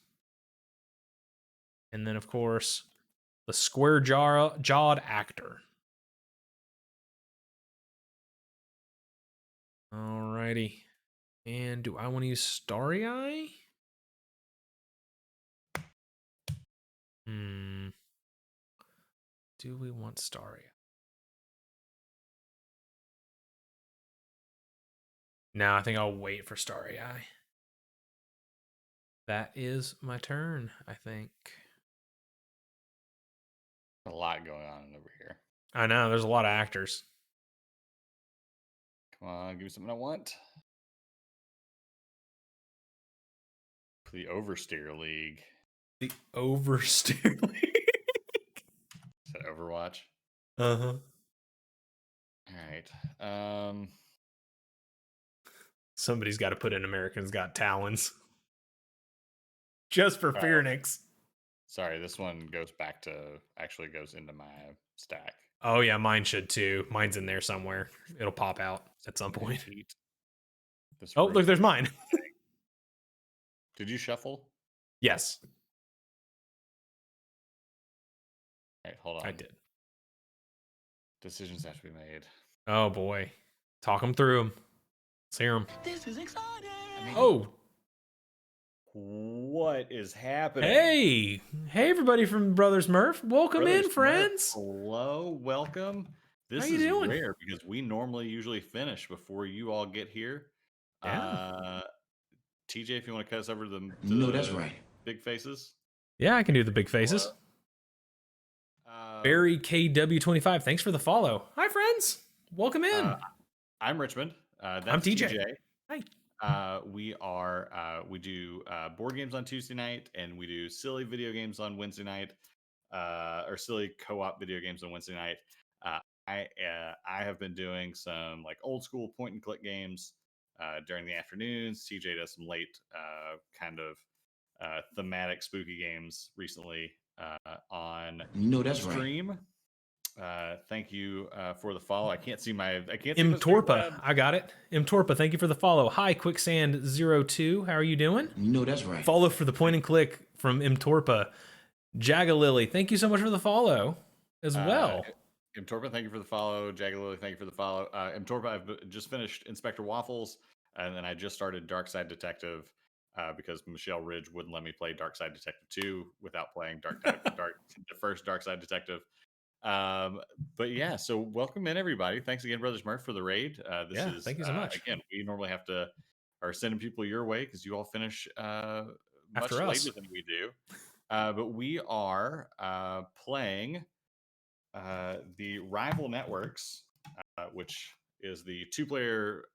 and then of course the square jawed actor. Alrighty. And do I want to use Starry Eye? Do we want Starry Eye? No, I think I'll wait for Starry Eye. That is my turn, I think. A lot going on over here. I know, there's a lot of actors. Come on, give me something I want. The Oversteer League. The Oversteer League. Is that Overwatch? Uh-huh. All right. Somebody's got to put in Americans Got Talons. Just for Phoenix. Sorry, this one actually goes into my stack. Oh yeah, mine should too. Mine's in there somewhere. It'll pop out at some point. Oh, look, there's mine. Did you shuffle? Yes. All right, hold on. I did. Decisions have to be made. Oh boy. Talk them through them. Let's hear them. This is exciting. Oh. What is happening? Hey. Hey, everybody from Brothers Murph. Welcome Brothers in, friends. Murph, hello, welcome. This How you is doing? rare because we normally usually finish before you all get here. Yeah. TJ, if you want to cut us over to No, that's right. Big faces. Yeah, I can do the big faces. Barry KW25, thanks for the follow. Hi, friends. Welcome in. I'm Richmond. That's I'm TJ. Hi. We do board games on Tuesday night, and we do silly video games on Wednesday night. or silly co-op video games on Wednesday night. I have been doing some like old school point and click games during the afternoons. TJ does some late kind of thematic spooky games recently on That's right. stream. Thank you for the follow. I can't see M the stream Torpa, tab. I got it. M Torpa, thank you for the follow. Hi, Quicksand02. How are you doing? That's right. Follow for the point and click from M Torpa. Jagalily, thank you so much for the follow as well. Mtorpa, thank you for the follow. Jagalily, thank you for the follow. Mtorpa, I've just finished Inspector Waffles, and then I just started Dark Side Detective because Michelle Ridge wouldn't let me play Dark Side Detective 2 without playing the first Dark Side Detective. But yeah, so welcome in everybody. Thanks again, Brothers Murph, for the raid. This is thank you so much. Again, we normally have to are sending people your way because you all finish much After us. later than we do. But we are playing the Rival Networks, which is the two-player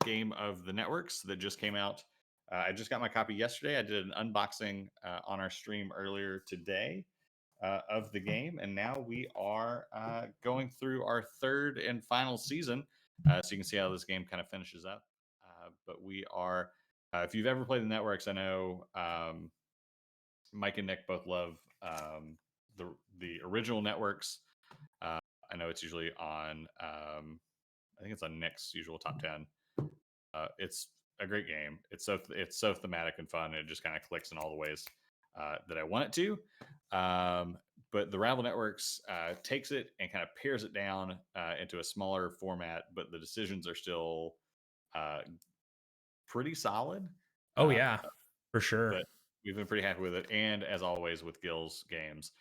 game of the networks that just came out. I just got my copy yesterday. I did an unboxing on our stream earlier today of the game, and now we are going through our third and final season. So you can see how this game kind of finishes up. But we are, if you've ever played the networks, I know Mike and Nick both love the original networks. I know it's usually on. I think it's on Nick's usual top 10. It's a great game. It's so thematic and fun. And it just kind of clicks in all the ways that I want it to. But the Rival Networks takes it and kind of pares it down into a smaller format, but the decisions are still pretty solid. Oh yeah, for sure. But we've been pretty happy with it. And as always with Gil's games,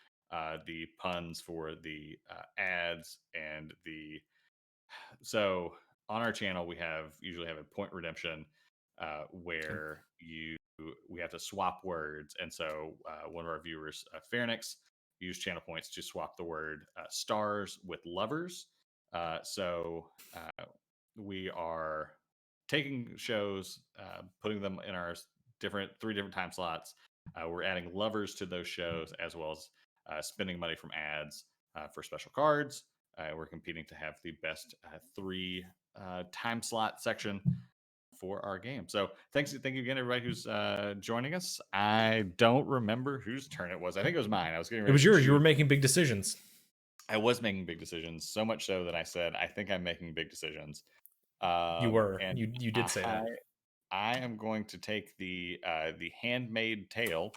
the puns for the ads and the so on our channel we usually have a point redemption where we have to swap words, and so one of our viewers, Fairnix, used channel points to swap the word stars with lovers. So we are taking shows, putting them in our three different time slots. We're adding lovers to those shows as well as spending money from ads for special cards. We're competing to have the best three time slot section for our game. So thank you again, everybody who's joining us. I don't remember whose turn it was. I think it was mine. I was getting ready. It was to yours. choose. You were making big decisions. I was making big decisions, so much so that I said, I think I'm making big decisions. You were. And You did say that. I am going to take the Handmaid Tale.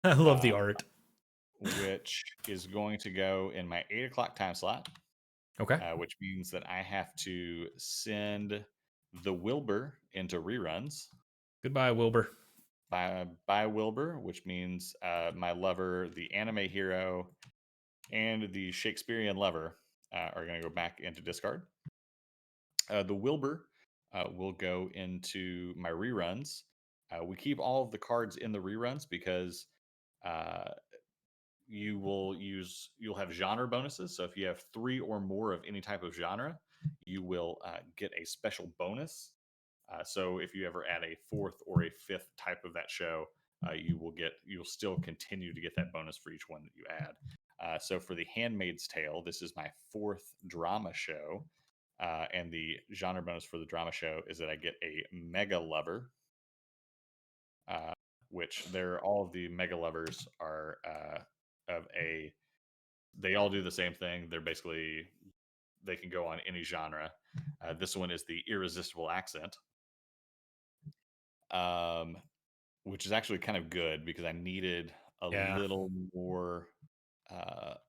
I love the art. Which is going to go in my 8 o'clock time slot. Okay. Which means that I have to send the Wilbur into reruns. Goodbye, Wilbur. Bye, Wilbur, which means my lover, the anime hero, and the Shakespearean lover are going to go back into discard. The Wilbur will go into my reruns. We keep all of the cards in the reruns because you'll have genre bonuses. So if you have 3 or more of any type of genre, you will get a special bonus. So if you ever add a 4th or a 5th type of that show, you'll still continue to get that bonus for each one that you add. So for the Handmaid's Tale, this is my 4th drama show. And the genre bonus for the drama show is that I get a mega lover, which all of the mega lovers are they all do the same thing. They can go on any genre. This one is the irresistible accent, which is actually kind of good because I needed a little more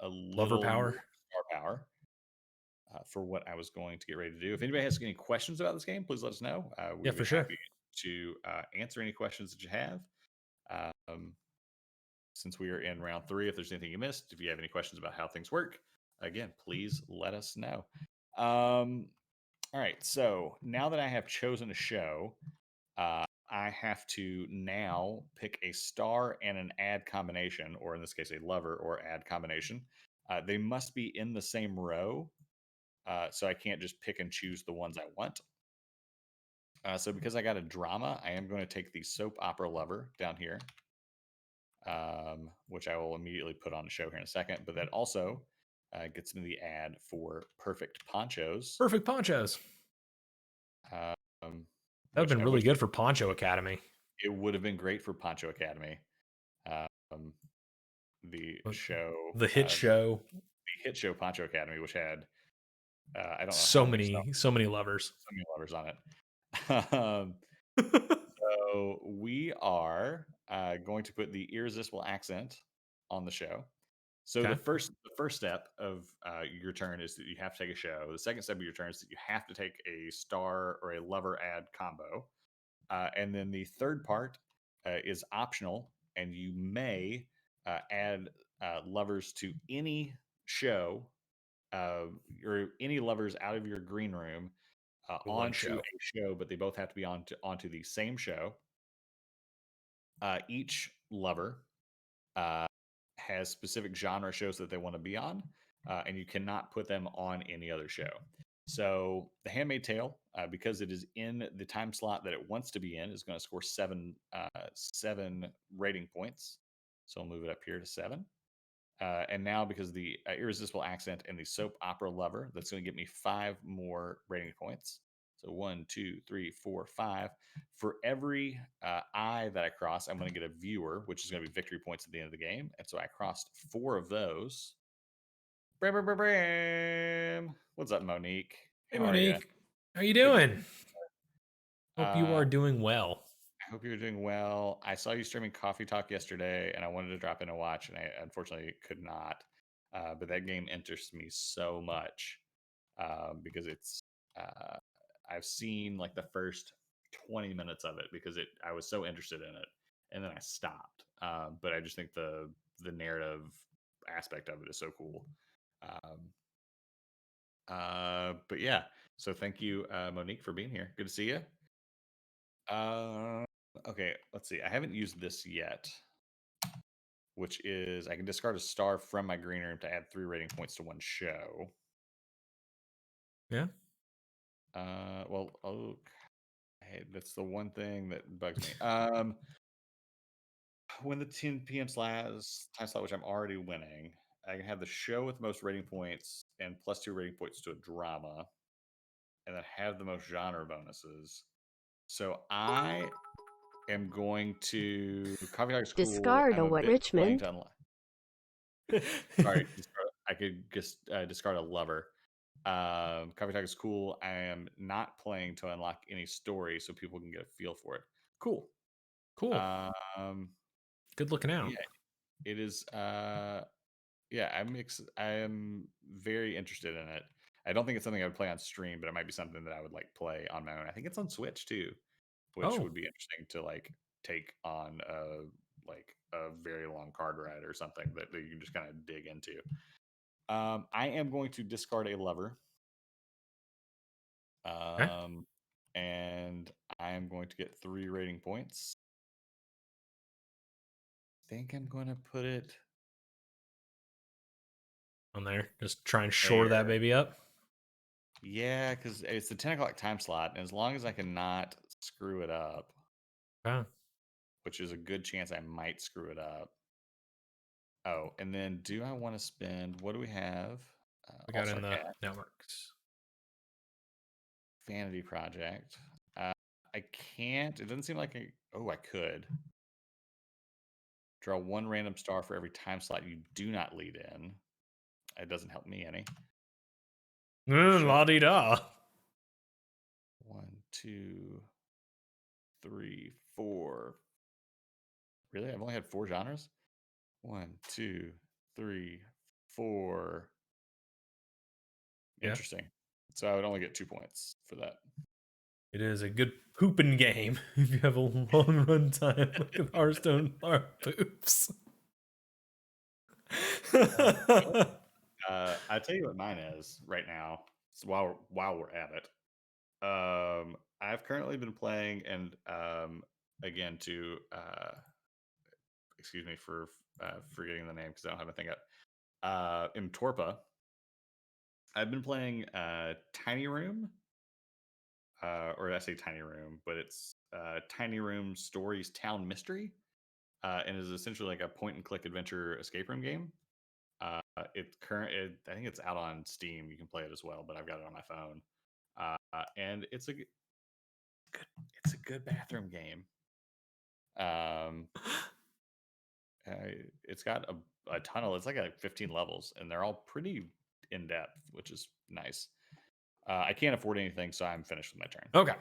lover power. More star power for what I was going to get ready to do. If anybody has any questions about this game, please let us know. We would be happy to answer any questions that you have. Since we are in round 3, if there's anything you missed, if you have any questions about how things work, again, please let us know. All right, so now that I have chosen a show, I have to now pick a star and an ad combination, or in this case, a lover or ad combination. They must be in the same row, so I can't just pick and choose the ones I want. So because I got a drama, I am going to take the soap opera lover down here. which I will immediately put on a show here in a second. But that also gets me the ad for Perfect Ponchos. Perfect ponchos. Um, That would have been really which good for Poncho Academy. it would have been great for Poncho Academy. The show, The hit show. the hit show Poncho Academy, which had I don't know So how many many lovers. so many lovers on it. So we are going to put the irresistible accent on the show. So Okay. the first step of your turn is that you have to take a show. The second step of your turn is that you have to take a star or a lover ad combo. And then the third part is optional, and you may add lovers to any show or any lovers out of your green room One onto show. a show, but they both have to be onto the same show. Each lover uh, has specific genre shows that they want to be on, and you cannot put them on any other show. So the Handmaid's Tale, because it is in the time slot that it wants to be in, is going to score seven rating points. So I'll move it up here to 7. And now, because of the irresistible accent and the soap opera lover, that's going to get me 5 more rating points. So 1, 2, 3, 4, 5. For every I that I cross, I'm going to get a viewer, which is going to be victory points at the end of the game. And so I crossed 4 of those. Bram, bram, bram, bram. What's up, Monique? Hey, How are you? Monique. How you Good to doing? Hope you are doing well. I hope you're doing well. I saw you streaming Coffee Talk yesterday, and I wanted to drop in and watch, and I unfortunately could not. But that game interests me so much because it's. I've seen like the first 20 minutes of it because I was so interested in it, and then I stopped. But I just think the narrative aspect of it is so cool. But yeah, so thank you, Monique, for being here. Good to see you. Okay, let's see. I haven't used this yet, which is I can discard a star from my green room to add 3 rating points to one show. Yeah. Well, hey, that's the one thing that bugs me. When the 10 p.m. time slot, which I'm already winning, I can have the show with the most rating points and +2 rating points to a drama, and then have the most genre bonuses. So I am going to Coffee Talk is cool. Discard I'm a a what, bit playing Richmond? to unlock. Sorry, I could just discard a lover. Coffee Talk is cool. I am not playing to unlock any story so people can get a feel for it. Cool. Cool. Um, Good looking out. yeah, it is. Yeah, I am very interested in it. I don't think it's something I would play on stream, but it might be something that I would like play on my own. I think it's on Switch too, which Oh, would be interesting to like take on a very long card ride or something that you can just kind of dig into. I am going to discard a lover. okay. And I am going to get 3 rating points. I think I'm going to put it On there. Just try and shore that there. baby up. Yeah, because it's the 10 o'clock time slot. And as long as I cannot screw it up, Okay. which is a good chance I might screw it up. Oh, and then do I want to spend, what do we have? We All got Star in the Cat, networks. Vanity Project. I can't, it doesn't seem like I could. Draw 1 random star for every time slot you do not lead in. It doesn't help me any. La di da. 1, 2, 3, 4. Really? I've only had 4 genres? 1, 2, 3, 4. Yeah. Interesting. So I would only get 2 points for that. It is a good pooping game if you have a long run time like a Hearthstone poops. I'll tell you what mine is right now. So while we're at it, I've currently been playing, and again to excuse me for forgetting the name because I don't have a thing up. In Torpa, I've been playing Tiny Room, or I say Tiny Room, but it's Tiny Room Stories Town Mystery. and is essentially like a point and click adventure escape room game. I think it's out on Steam. You can play it as well, but I've got it on my phone. And it's a good bathroom game. It's got a tunnel. It's like 15 levels, and they're all pretty in depth, which is nice. I can't afford anything, so I'm finished with my turn. Okay.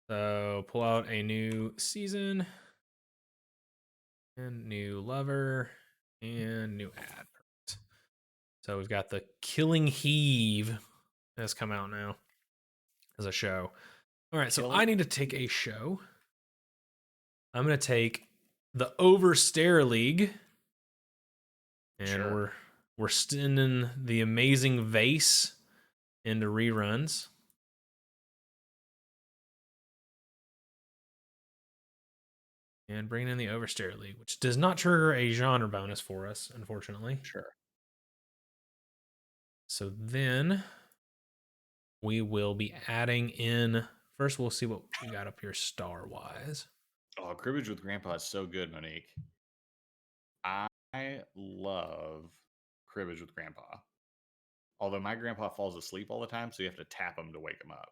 So pull out a new season and new lover and new ad. So we've got the Killing Heave that's come out now as a show. All right, so I need to take a show. I'm going to take the Overstare League. And Sure. we're sending the Amazing Vase into reruns. And bringing in the Overstare League, which does not trigger a genre bonus for us, unfortunately. Sure. So then we will be adding in. First, we'll see what we got up here star wise. Oh, Cribbage with Grandpa is so good, Monique. I love Cribbage with Grandpa. Although my grandpa falls asleep all the time, so you have to tap him to wake him up.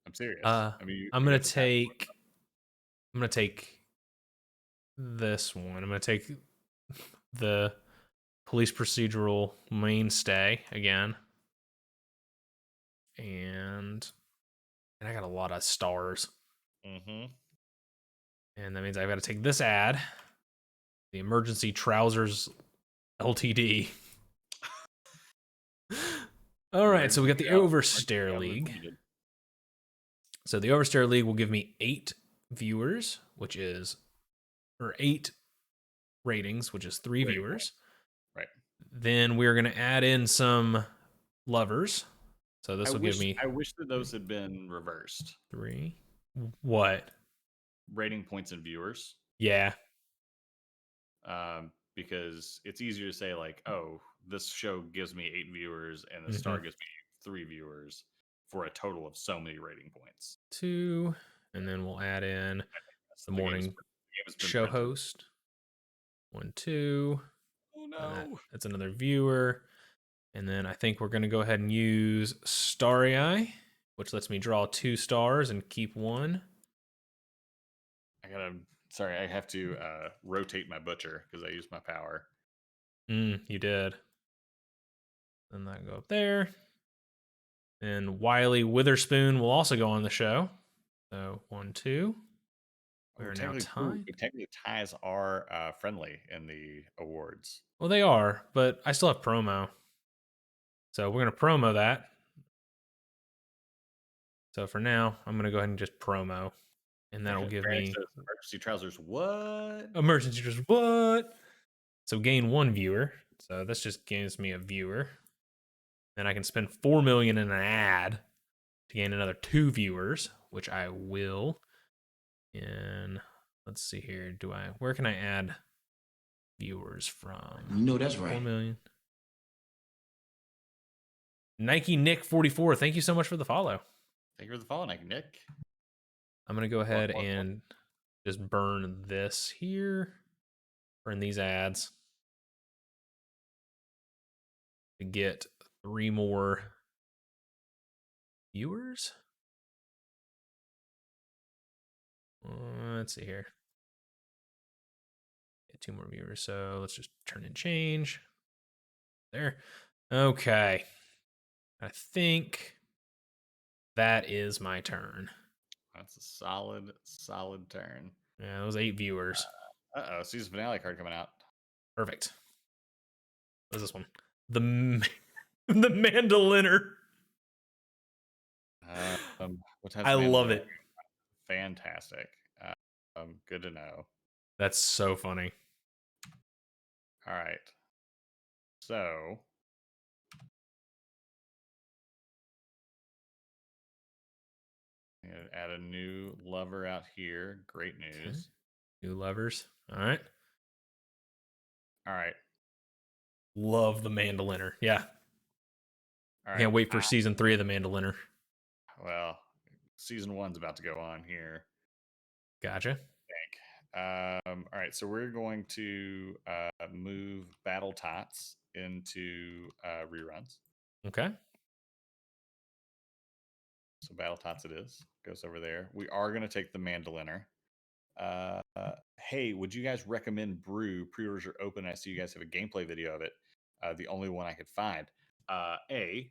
I'm serious. I mean, I'm gonna take this one. I'm gonna take the police procedural mainstay again. And I got a lot of stars. Mm-hmm. And that means I've got to take this ad, the Emergency Trousers LTD. All right, so we got the Overstare League. So the Overstare League will give me 8 viewers, or 8 ratings, which is 3 viewers. Right. Then we're going to add in some lovers. So this will give me. I wish that those had been reversed. 3. What? Rating points and viewers. Yeah. Because it's easier to say like, oh, this show gives me 8 viewers and the star gives me 3 viewers for a total of so many rating points. 2, and then we'll add in the morning show host. 1, 2. Oh no. That's another viewer. And then I think we're going to go ahead and use Starry Eye, which lets me draw 2 stars and keep 1. I have to rotate my butcher because I used my power. You did. Then that go up there. And Wiley Witherspoon will also go on the show. So 1, 2. We're now tied. Technically, ties are friendly in the awards. Well, they are, but I still have promo. So we're going to promo that. So for now, I'm going to go ahead and just promo. And that'll give me... Emergency Trousers, what? Emergency Trousers, what? So gain 1 viewer. So this just gives me a viewer. Then I can spend 4 million in an ad to gain another 2 viewers, which I will. And let's see here. Where can I add viewers from? No, that's right. 4 million. Nike Nick 44. Thank you so much for the follow. Thank you for the follow, Nick. I'm going to go ahead and just burn this here. Burn these ads. To get 3 more viewers. Let's see here. Get 2 more viewers. So let's just turn and change. There. Okay. I think that is my turn. That's a solid turn. Yeah, those 8 viewers. Season finale card coming out. Perfect. What is this one? The Mandoliner. What I love it. Fantastic. Good to know. That's so funny. All right. So I'm gonna add a new lover out here. Great news. Okay. New lovers. All right. Love the Mandoliner. Yeah. All right. Can't wait for season 3 of the Mandoliner. Well, season 1's about to go on here. Gotcha. All right, so we're going to move Battle Tots into reruns. Okay. So Battle Tots it is. Goes over there. We are going to take the Mandoliner. Hey, would you guys recommend Brew? Pre-orders are open. I see you guys have a gameplay video of it. The only one I could find. A,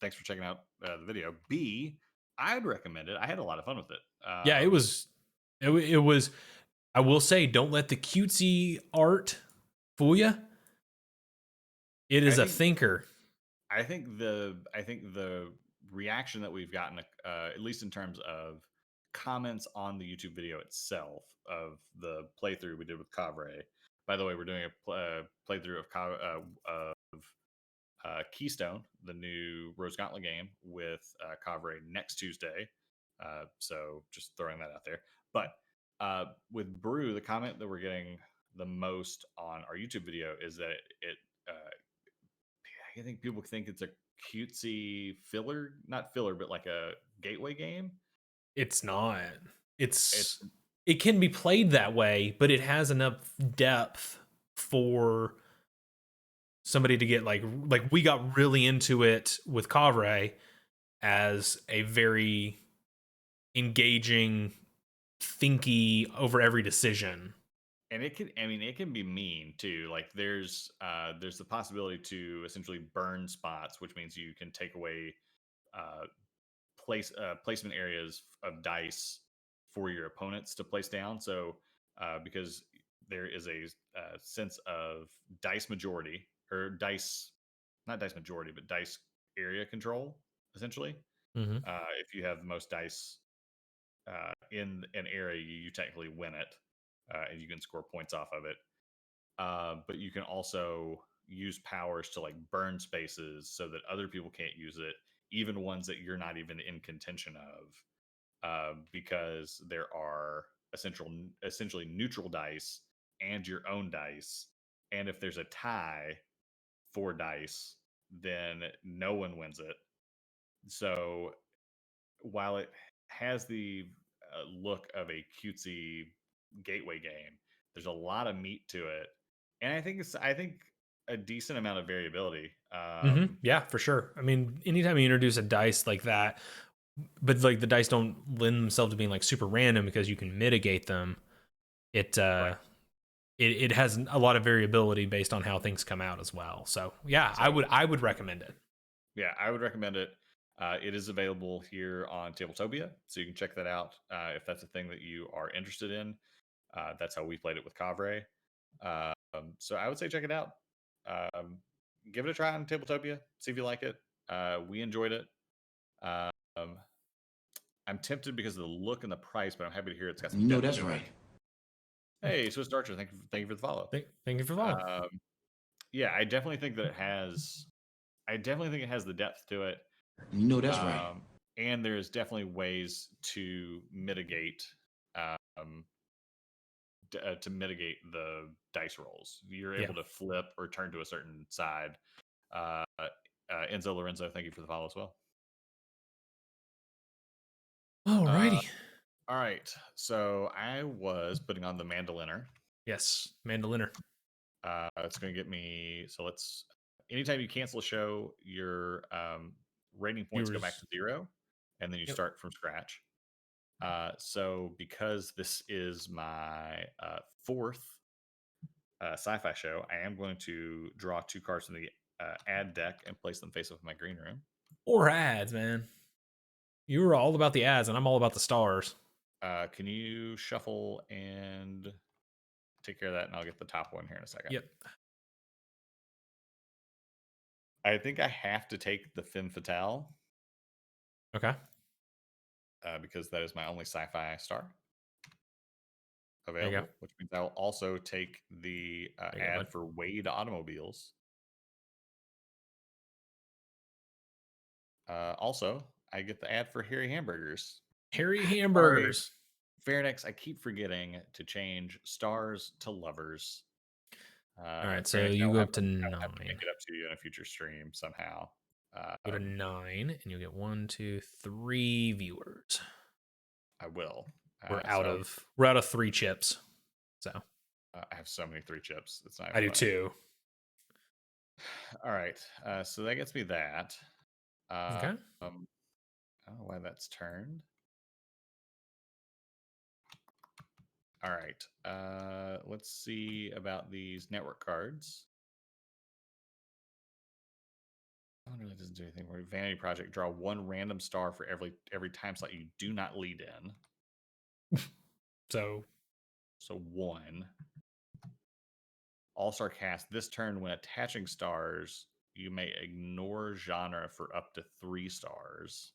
thanks for checking out the video. B, I'd recommend it. I had a lot of fun with it. Yeah, it was. It was. I will say, don't let the cutesy art fool you. It is a thinker. I think the reaction that we've gotten, at least in terms of comments on the YouTube video itself of the playthrough we did with Kavre. By the way, we're doing a playthrough of Keystone, the new Rose Gauntlet game, with Kavre next Tuesday. So just throwing that out there. But with Brew, the comment that we're getting the most on our YouTube video is that I think people think it's a cutesy filler, not filler, but like a gateway game. It's not. It can be played that way, but it has enough depth for somebody to get like we got really into it with Kavre as a very engaging, thinky over every decision. And it can be mean too. Like there's the possibility to essentially burn spots, which means you can take away placement areas of dice for your opponents to place down. So because there is a sense of dice majority, or dice, not dice majority, but dice area control, essentially. Mm-hmm. If you have the most dice in an area, you technically win it, and you can score points off of it. But you can also use powers to like burn spaces so that other people can't use it, even ones that you're not even in contention of, because there are essentially neutral dice and your own dice. And if there's a tie for dice, then no one wins it. So while it has the look of a cutesy gateway game, there's a lot of meat to it, and I think a decent amount of variability. Yeah, for sure. I mean, anytime you introduce a dice like that, but like the dice don't lend themselves to being like super random because you can mitigate them. Right. It has a lot of variability based on how things come out as well. So yeah, so, I would recommend it. Yeah, I would recommend it. It is available here on Tabletopia, so you can check that out if that's a thing that you are interested in. That's how we played it with Kavre. So I would say check it out. Give it a try on Tabletopia. See if you like it. We enjoyed it. I'm tempted because of the look and the price, but I'm happy to hear it's got some. That's right. Hey, Swiss Archer, thank you for the follow. Thank you for following. Yeah, I definitely think that it has. I definitely think it has the depth to it. That's right. And there's definitely ways to mitigate the dice rolls. You're able to flip or turn to a certain side. Enzo Lorenzo, thank you for the follow as well. Alrighty. All right. So I was putting on the Mandoliner. Yes, Mandoliner. It's going to get me. So let's. Anytime you cancel a show, your rating points go back to 0, and then you start from scratch. So because this is my 4th sci-fi show, I am going to draw 2 cards from the ad deck and place them face up in my green room. Or ads, man. You were all about the ads, and I'm all about the stars. Can you shuffle and take care of that, and I'll get the top one here in a second. Yep. I think I have to take the Femme Fatale. Okay. Because that is my only sci-fi star available, which means I'll also take the ad for Wade Automobiles. Also, I get the ad for Harry Hamburgers. Harry Hamburgers. Fairnex, I keep forgetting to change stars to lovers. All right, so you go up to 9. I'll have to make it up to you in a future stream somehow. Go to 9, and you'll get 1, 2, 3 viewers. I will. We're out of 3 chips. So I have so many 3 chips. It's not I even do funny. too. All right. So that gets me that. Okay. I don't know why that's turned. All right. Let's see about these network cards. Oh, no, it doesn't do anything. We're Vanity Project. Draw 1 random star for every time slot you do not lead in. So 1. All-Star Cast. This turn, when attaching stars, you may ignore genre for up to 3 stars.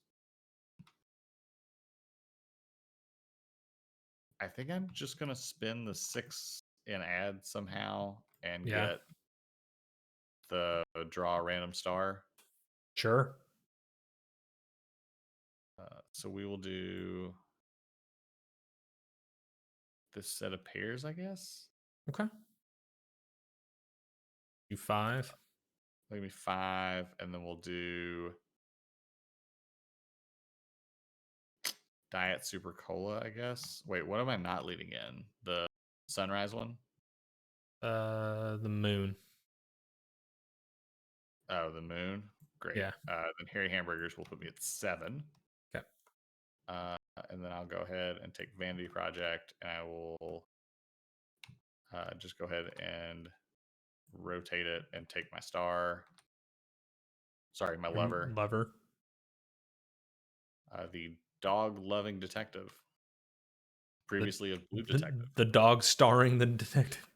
I think I'm just gonna spin the 6 and add somehow and yeah, get the draw a random star. sure. So we will do this set of pairs, I guess. Okay. Do 5. Maybe 5, and then we'll do Diet Super Cola, I guess. Wait, what am I not leading in? The Sunrise one? The moon. Oh, the moon. Great. Yeah. Then Harry Hamburgers will put me at 7. Okay. And then I'll go ahead and take Vanity Project, and I will just go ahead and rotate it and take my star. Sorry, my lover. Lover. The dog-loving detective. Previously a blue detective. The dog starring the detective.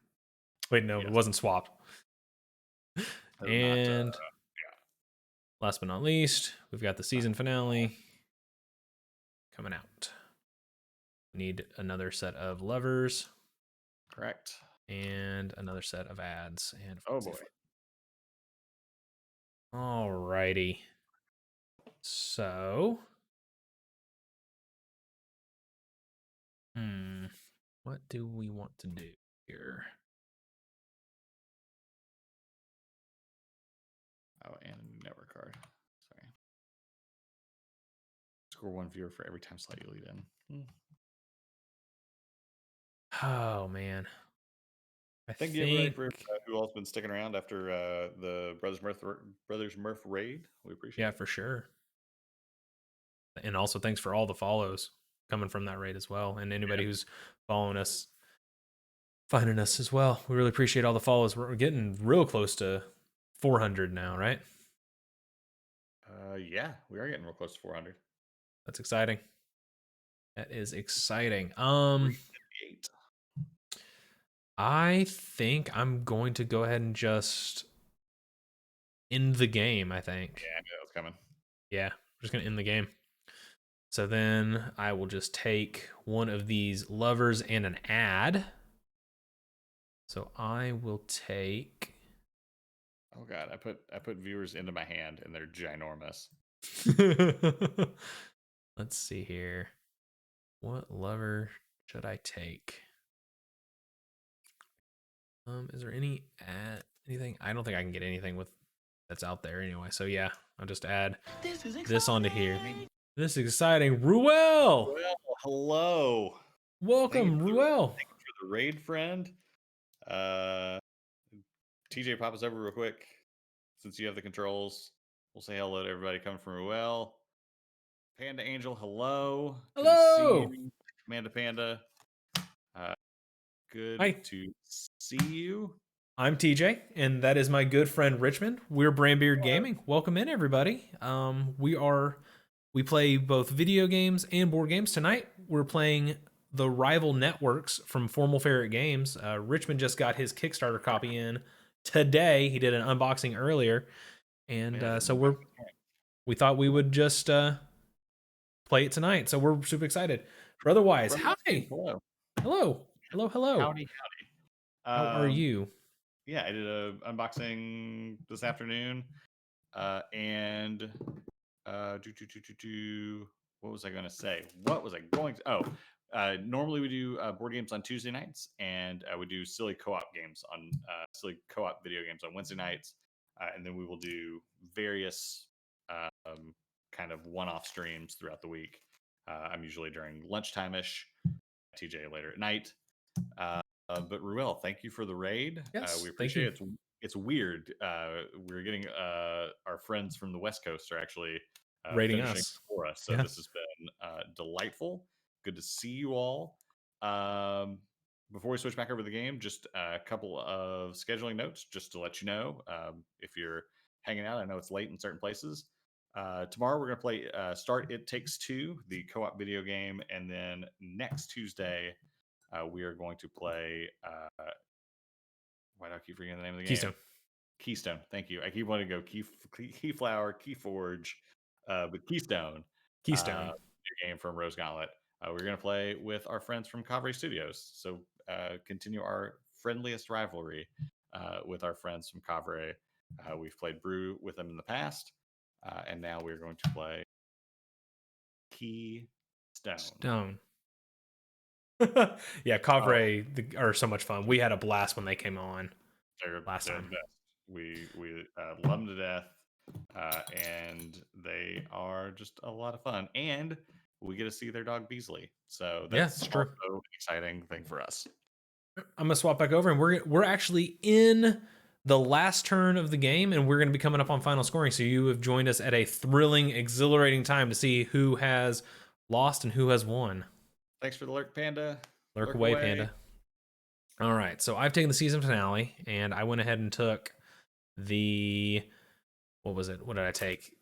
Wait, no, Yes. it wasn't swapped. And last but not least, we've got the season finale coming out. We need another set of levers. Correct. And another set of ads. And oh boy. Alrighty. So, what do we want to do here? Oh, and a new network card. Sorry. Score 1 viewer for every time slot you lead in. Oh man. Thank you everybody for who all's been sticking around after the Brothers Murph raid. We appreciate it. Yeah, for sure. And also thanks for all the follows coming from that raid as well. And anybody who's following us, finding us as well. We really appreciate all the follows. We're getting real close to 400 now, right? Yeah, we are getting real close to 400. That's exciting. That is exciting. 358. I think I'm going to go ahead and just end the game, I think. Yeah, I knew that was coming. Yeah, we're just going to end the game. So then I will just take one of these lovers and an ad. So I will take... Oh god, I put viewers into my hand and they're ginormous. Let's see here. What lover should I take? Is there anything? I don't think I can get anything with that's out there anyway. So yeah, I'll just add this onto here. This is exciting. Ruel! Well, hello. Welcome, Ruel. Thank you for the raid, friend. TJ, pop us over real quick. Since you have the controls, we'll say hello to everybody coming from Ruel. Panda Angel, hello. Hello. Good to see you. Amanda Panda. Good Hi. to see you. I'm TJ, and that is my good friend Richmond. We're Brandbeard Gaming. Welcome in, everybody. We play both video games and board games. Tonight, we're playing the Rival Networks from Formal Ferret Games. Richmond just got his Kickstarter copy in today. He did an unboxing earlier, and so we thought we would just play it tonight. So we're super excited. Brotherwise, hi. Hello. Howdy. How are you? Yeah, I did a unboxing this afternoon, and what was I going to say? Normally we do board games on Tuesday nights, and we do silly co-op games on silly co-op video games on Wednesday nights, and then we will do various kind of one-off streams throughout the week. I'm usually during lunchtime-ish, TJ later at night. But Ruel, thank you for the raid. Yes, We thank appreciate you. it. It's weird. We're getting our friends from the West Coast are actually Rating finishing us. for us. So Yeah. this has been delightful. Good to see you all. Before we switch back over to the game, just a couple of scheduling notes just to let you know. If you're hanging out, I know it's late in certain places. Tomorrow we're going to play Start It Takes Two, the co-op video game, and then next Tuesday we are going to play. Why do I keep forgetting the name of the Keystone. game? Keystone. Thank you. I keep wanting to go Keyflower, Keyforge, but Keystone. Keystone. Your game from Rose Gauntlet. We're going to play with our friends from Kavre Studios. So continue our friendliest rivalry with our friends from Kavre. We've played Brew with them in the past, and now we're going to play Keystone. Stone. Yeah, Kavre are so much fun. We had a blast when they came on last They're time. the best. We love them to death, and they are just a lot of fun. And we get to see their dog Beasley, so Yeah, that's it's true. also an exciting thing for us. I'm gonna swap back over, and we're actually in the last turn of the game, and we're gonna be coming up on final scoring. So you have joined us at a thrilling, exhilarating time to see who has lost and who has won. Thanks for the lurk, Panda. Lurk away, Panda. All right, so I've taken the season finale, and I went ahead and took the what was it? What did I take?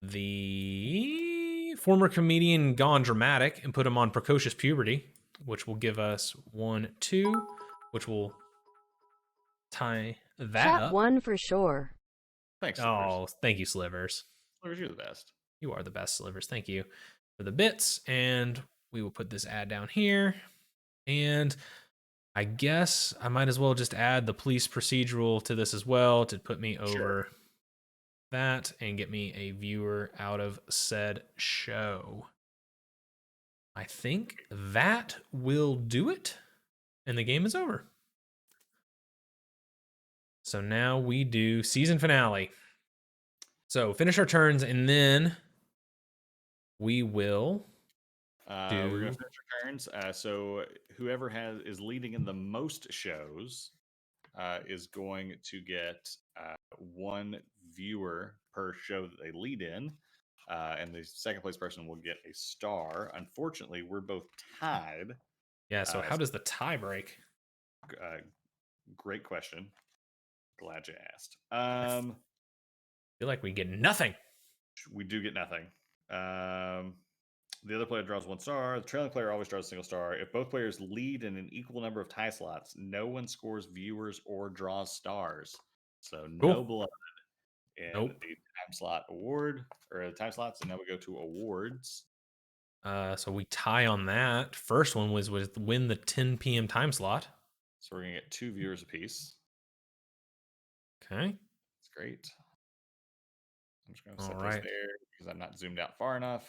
The former comedian gone dramatic and put him on precocious puberty, which will give us 1, 2, which will tie that Chat up. 1 for sure. Thanks, Slivers. Oh, thank you, Slivers. Slivers, you're the best. You are the best, Slivers. Thank you for the bits. And we will put this ad down here. And I guess I might as well just add the police procedural to this as well to put me over that and get me a viewer out of said show. I think that will do it. And the game is over. So now we do season finale. So finish our turns and then we will We're gonna finish our turns. So whoever is leading in the most shows is going to get one viewer per show that they lead in, and the second place person will get a star. Unfortunately, we're both tied. Yeah, so how does the tie break? Great question. Glad you asked. I feel like we get nothing. We do get nothing. The other player draws 1 star. The trailing player always draws a single star. If both players lead in an equal number of tie slots, no one scores viewers or draws stars. So no blood in the time slot award or the time slots. And now we go to awards. So we tie on that. First one was win the 10 p.m. time slot. So we're gonna get 2 viewers apiece. Okay, that's great. I'm just gonna set this there because I'm not zoomed out far enough.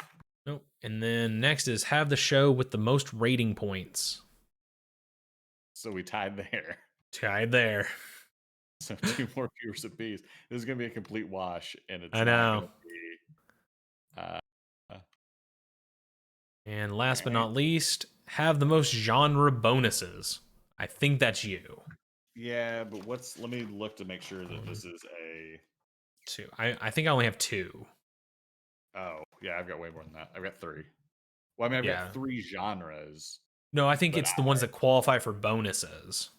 Nope. And then next is have the show with the most rating points. So we tied there. Tied there. So 2 more viewers apiece. This is gonna be a complete wash, and it's I know. Not gonna be, and last but not least, have the most genre bonuses. I think that's you. Yeah, but let me look to make sure that this is a 2. I think I only have 2. Oh, yeah, I've got way more than that. I've got 3. Well, I mean, I've got 3 genres. No, I think it's the ones that qualify for bonuses.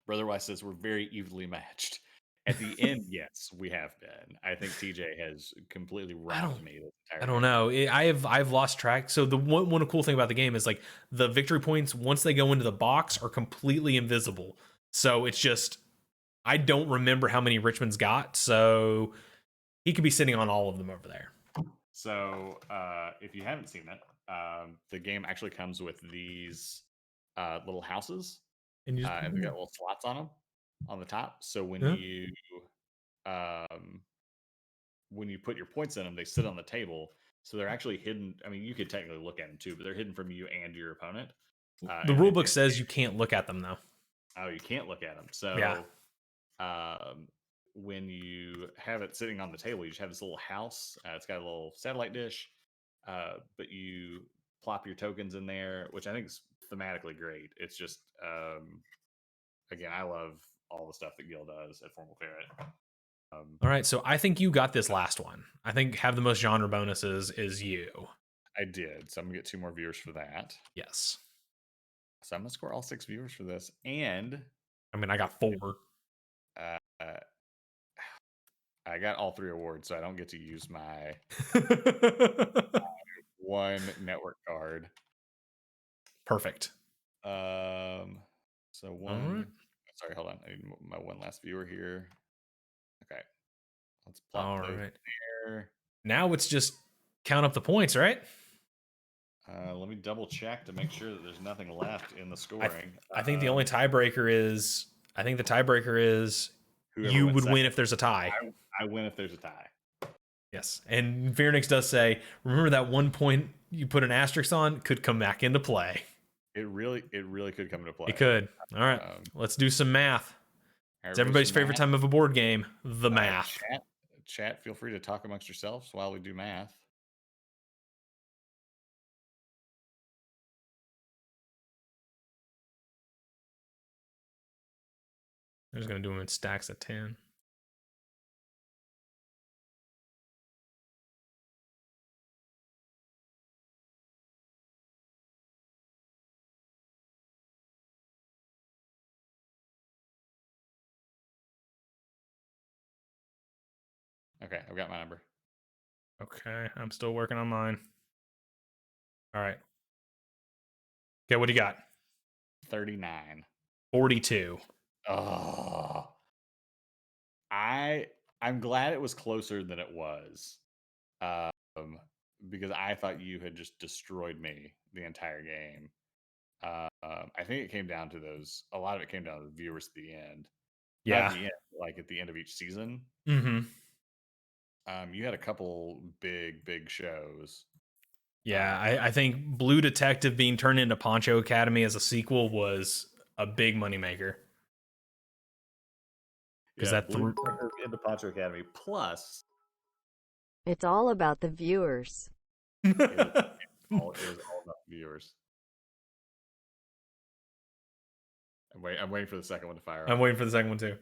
Brother Weiss says we're very evenly matched. At the end, yes, we have been. I think TJ has completely robbed me. I don't know. I've lost track. So the one cool thing about the game is like the victory points once they go into the box are completely invisible. So it's just I don't remember how many Richmond's got. So he could be sitting on all of them over there. So if you haven't seen it, the game actually comes with these little houses, and they got little slots on them on the top. So when you put your points in them, they sit on the table. So they're actually hidden. I mean, you could technically look at them too, but they're hidden from you and your opponent. The rule book says you can't look at them though. Oh, you can't look at them. So when you have it sitting on the table, you just have this little house. It's got a little satellite dish, but you plop your tokens in there, which I think is thematically great. It's just, again, I love all the stuff that Gil does at Formal Ferret. All right, so I think you got this last one. I think have the most genre bonuses is you. I did, so I'm gonna get 2 more viewers for that. Yes. So I'm gonna score all 6 viewers for this, and I mean, I got 4. uh, I got all 3 awards, so I don't get to use my 1 network card. Perfect. So All one. right. Sorry, hold on. I need my one last viewer here. Okay, let's plop All those right. there. Now it's just count up the points, right? Let me double check to make sure that there's nothing left in the scoring. I think the only tiebreaker is Whoever you went would win second. if there's a tie. I win if there's a tie. Yes. And Phoenix does say, remember that 1 point you put an asterisk on could come back into play. It really could come into play. It could. All right. Let's do some math. It's everybody's favorite time of a board game, the math. Chat, feel free to talk amongst yourselves while we do math. I'm just going to do them in stacks of 10. Okay, I've got my number. Okay, I'm still working on mine. All right. Okay, what do you got? 39. 42. Oh. I'm glad it was closer than it was. Because I thought you had just destroyed me the entire game. I think it came down to those. A lot of it came down to the viewers at the end. Yeah. Not at the end, like at the end of each season. Mm-hmm. You had a couple big shows. Yeah, I think Blue Detective being turned into Poncho Academy as a sequel was a big moneymaker. Because that Blue Detective into Poncho Academy plus. It's all about the viewers. It was all about the viewers. I'm waiting for the second one to fire. I'm waiting for the second one too.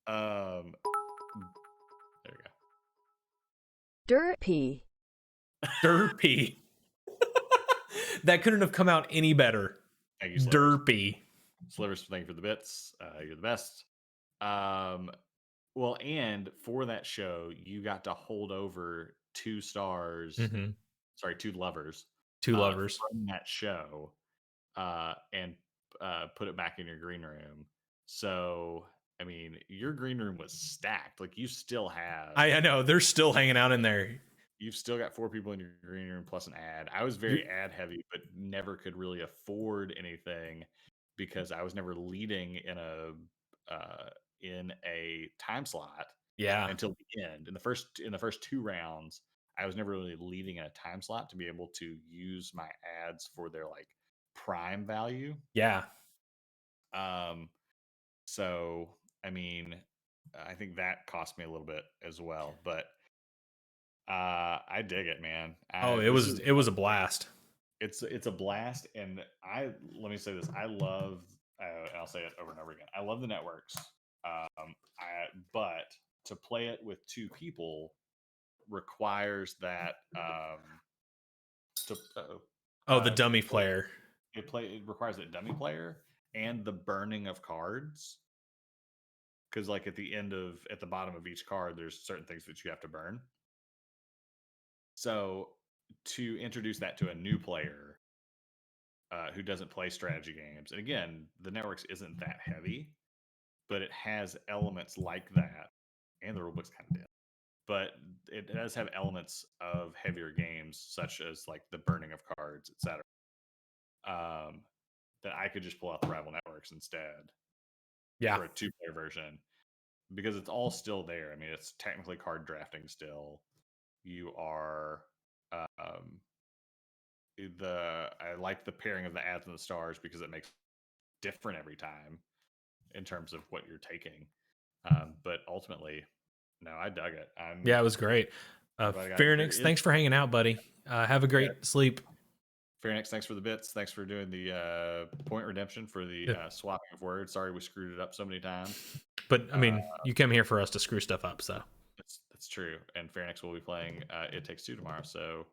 There we go. Derpy. Derpy. That couldn't have come out any better. Thank you, Slivers. Derpy. Slivers, thank you for the bits. You're the best. Well, and for that show, you got to hold over 2 stars. Mm-hmm. Sorry, 2 lovers. 2 lovers from that show, and put it back in your green room. So, I mean, your green room was stacked. Like you still have. I know they're still hanging out in there. You've still got 4 people in your green room plus an ad. I was very ad heavy, but never could really afford anything because I was never leading in a time slot. Yeah. Until the end. In the first 2 rounds, I was never really leading in a time slot to be able to use my ads for their like prime value. Yeah. So I mean, I think that cost me a little bit as well, but I dig it, man. It was a blast. It's a blast, and let me say this: I love, and I'll say it over and over again. I love the networks, but to play it with 2 people requires that the dummy player. It requires a dummy player and the burning of cards. Because like at the bottom of each card, there's certain things that you have to burn. So to introduce that to a new player who doesn't play strategy games, and again, the networks isn't that heavy, but it has elements like that, and the rulebook's kind of dead. But it does have elements of heavier games, such as like the burning of cards, etc. That I could just pull out the rival networks instead. Yeah. For a 2-player version, because it's all still there. I mean, it's technically card drafting still. You are I like the pairing of the ads and the stars because it makes it different every time in terms of what you're taking. But ultimately, No, I dug it. Yeah, it was great. I'm glad I got it. There Pharynix, is, thanks for hanging out, buddy. Have a yeah, great sleep. Pharynix, thanks for the bits. Thanks for doing the point redemption for the Yeah. swapping of words. Sorry we screwed it up so many times. But I mean, you come here for us to screw stuff up, so That's true. And Pharynix will be playing It Takes Two tomorrow, so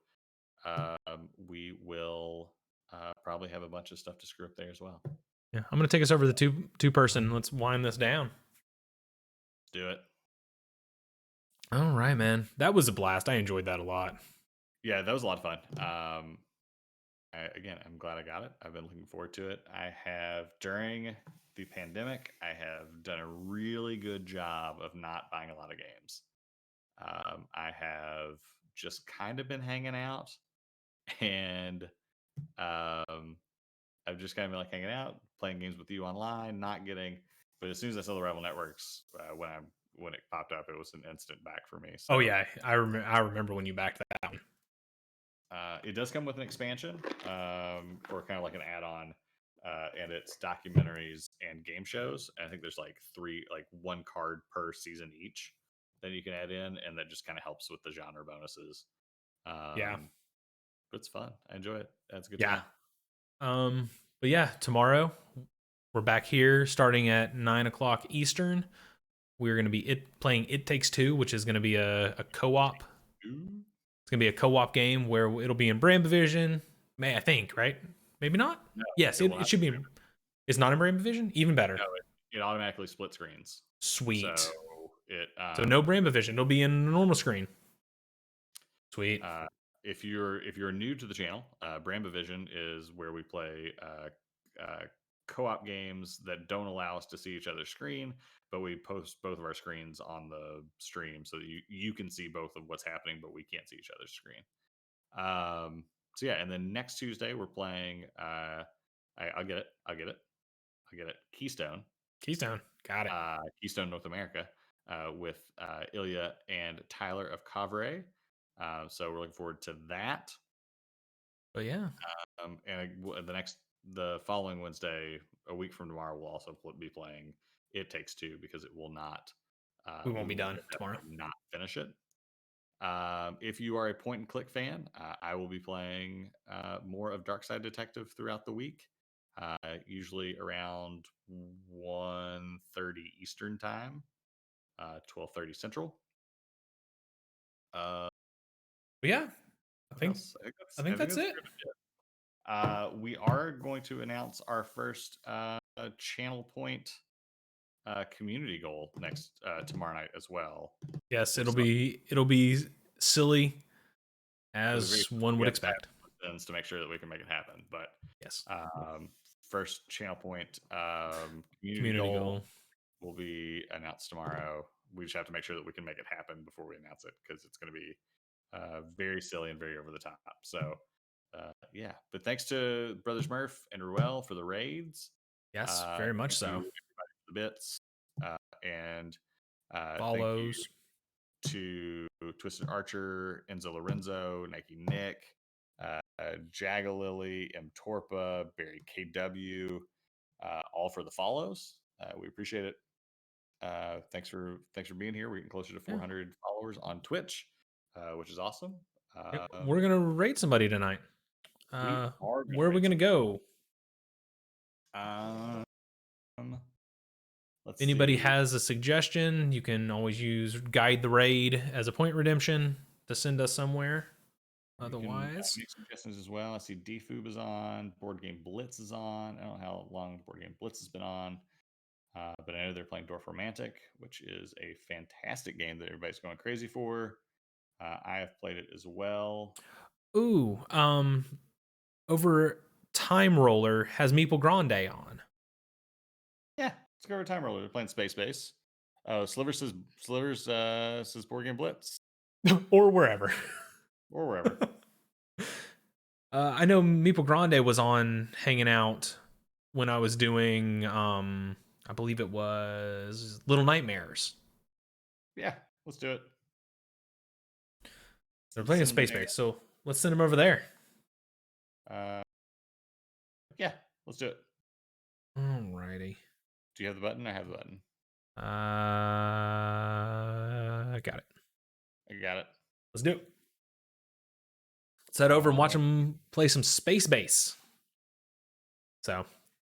we will probably have a bunch of stuff to screw up there as well. yeah. I'm gonna take us over the two person. Let's wind this down. Let's do it. All right, man. That was a blast. I enjoyed that a lot. Yeah, that was a lot of fun. Again, I'm glad I got it. I've been looking forward to it. I have, during the pandemic, I have done a really good job of not buying a lot of games. I have just kind of been hanging out, and I've just kind of been like hanging out, playing games with you online, not getting. But as soon as I saw the Rival Networks, when it popped up, it was an instant back for me. So, Oh yeah, I remember when you backed that one. It does come with an expansion, or kind of like an add-on, and it's documentaries and game shows. And I think there's like one card per season each that you can add in, and that just kind of helps with the genre bonuses. Yeah. But it's fun. I enjoy it. That's a good Yeah. time. But yeah, tomorrow we're back here starting at 9:00 Eastern. We're going to be playing It Takes Two, which is going to be a co-op. Ooh. It's going to be a co-op game where it'll be in Brand Division. I think, right? Maybe not. No, Yes, it will it not should be be. It's not in Brand Division. Even better. No, it automatically split screens. Sweet. So it So no Brand Division. It'll be in a normal screen. Sweet. If you're new to the channel, Brambavision is where we play co-op games that don't allow us to see each other's screen, but we post both of our screens on the stream so that you can see both of what's happening, but we can't see each other's screen. So yeah, and then next Tuesday we're playing. I'll get it. Keystone. Keystone. Got it. Keystone North America, with Ilya and Tyler of Cavre. So we're looking forward to that. But yeah. And the following Wednesday, a week from tomorrow, we'll also be playing It Takes Two, because it will not. We won't be done tomorrow. Not finish it. If you are a point and click fan, I will be playing more of Dark Side Detective throughout the week. Usually around 1:30 Eastern time, 12:30 Central. But yeah, I think that's it. We are going to announce our first Channel Point community goal tomorrow night as well. Yes, it'll be silly, Very as one would expect. To make sure that we can make it happen. But yes, first Channel Point community goal will be announced tomorrow. We just have to make sure that we can make it happen before we announce it, because it's going to be very silly and very over the top. So yeah, but thanks to Brothers Murph and Ruel for the raids. Yes, very much so. Everybody for the bits, and follows. Thank you to Twisted Archer, Enzo Lorenzo, Nike Nick, Jagalily, M Torpa, Barry KW, all for the follows. We appreciate it. Thanks for being here. We're getting closer to 400 followers on Twitch, which is awesome. We're gonna rate somebody tonight. Where are we gonna go? Let's Anybody see. has a suggestion, you can always use Guide the Raid as a point redemption to send us somewhere. Otherwise, make suggestions as well. I see DFoob is on. Board Game Blitz is on. I don't know how long Board Game Blitz has been on, but I know they're playing Dwarf Romantic, which is a fantastic game that everybody's going crazy for. I have played it as well. Ooh, over Time Roller has Meeple Grande on. Yeah, let's go over Time Roller. They're playing Space Base. Slivers says Board Game Blitz. Or wherever. Or wherever. I know Meeple Grande was on hanging out when I was doing, I believe it was Little Nightmares. Yeah, let's do it. They're playing Space Base, so let's send them over there. Yeah, let's do it. Alrighty. Do you have the button? I have the button. Got it. I got it. Let's do it. Let's head over and watch them play some Space Base. So,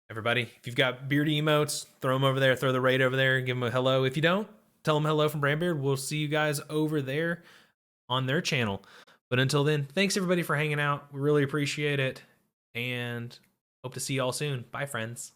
everybody, if you've got beardy emotes, throw them over there. Throw the raid over there. Give them a hello. If you don't, tell them hello from Brandbeard. We'll see you guys over there on their channel. But until then, thanks everybody for hanging out. We really appreciate it. And hope to see you all soon. Bye, friends.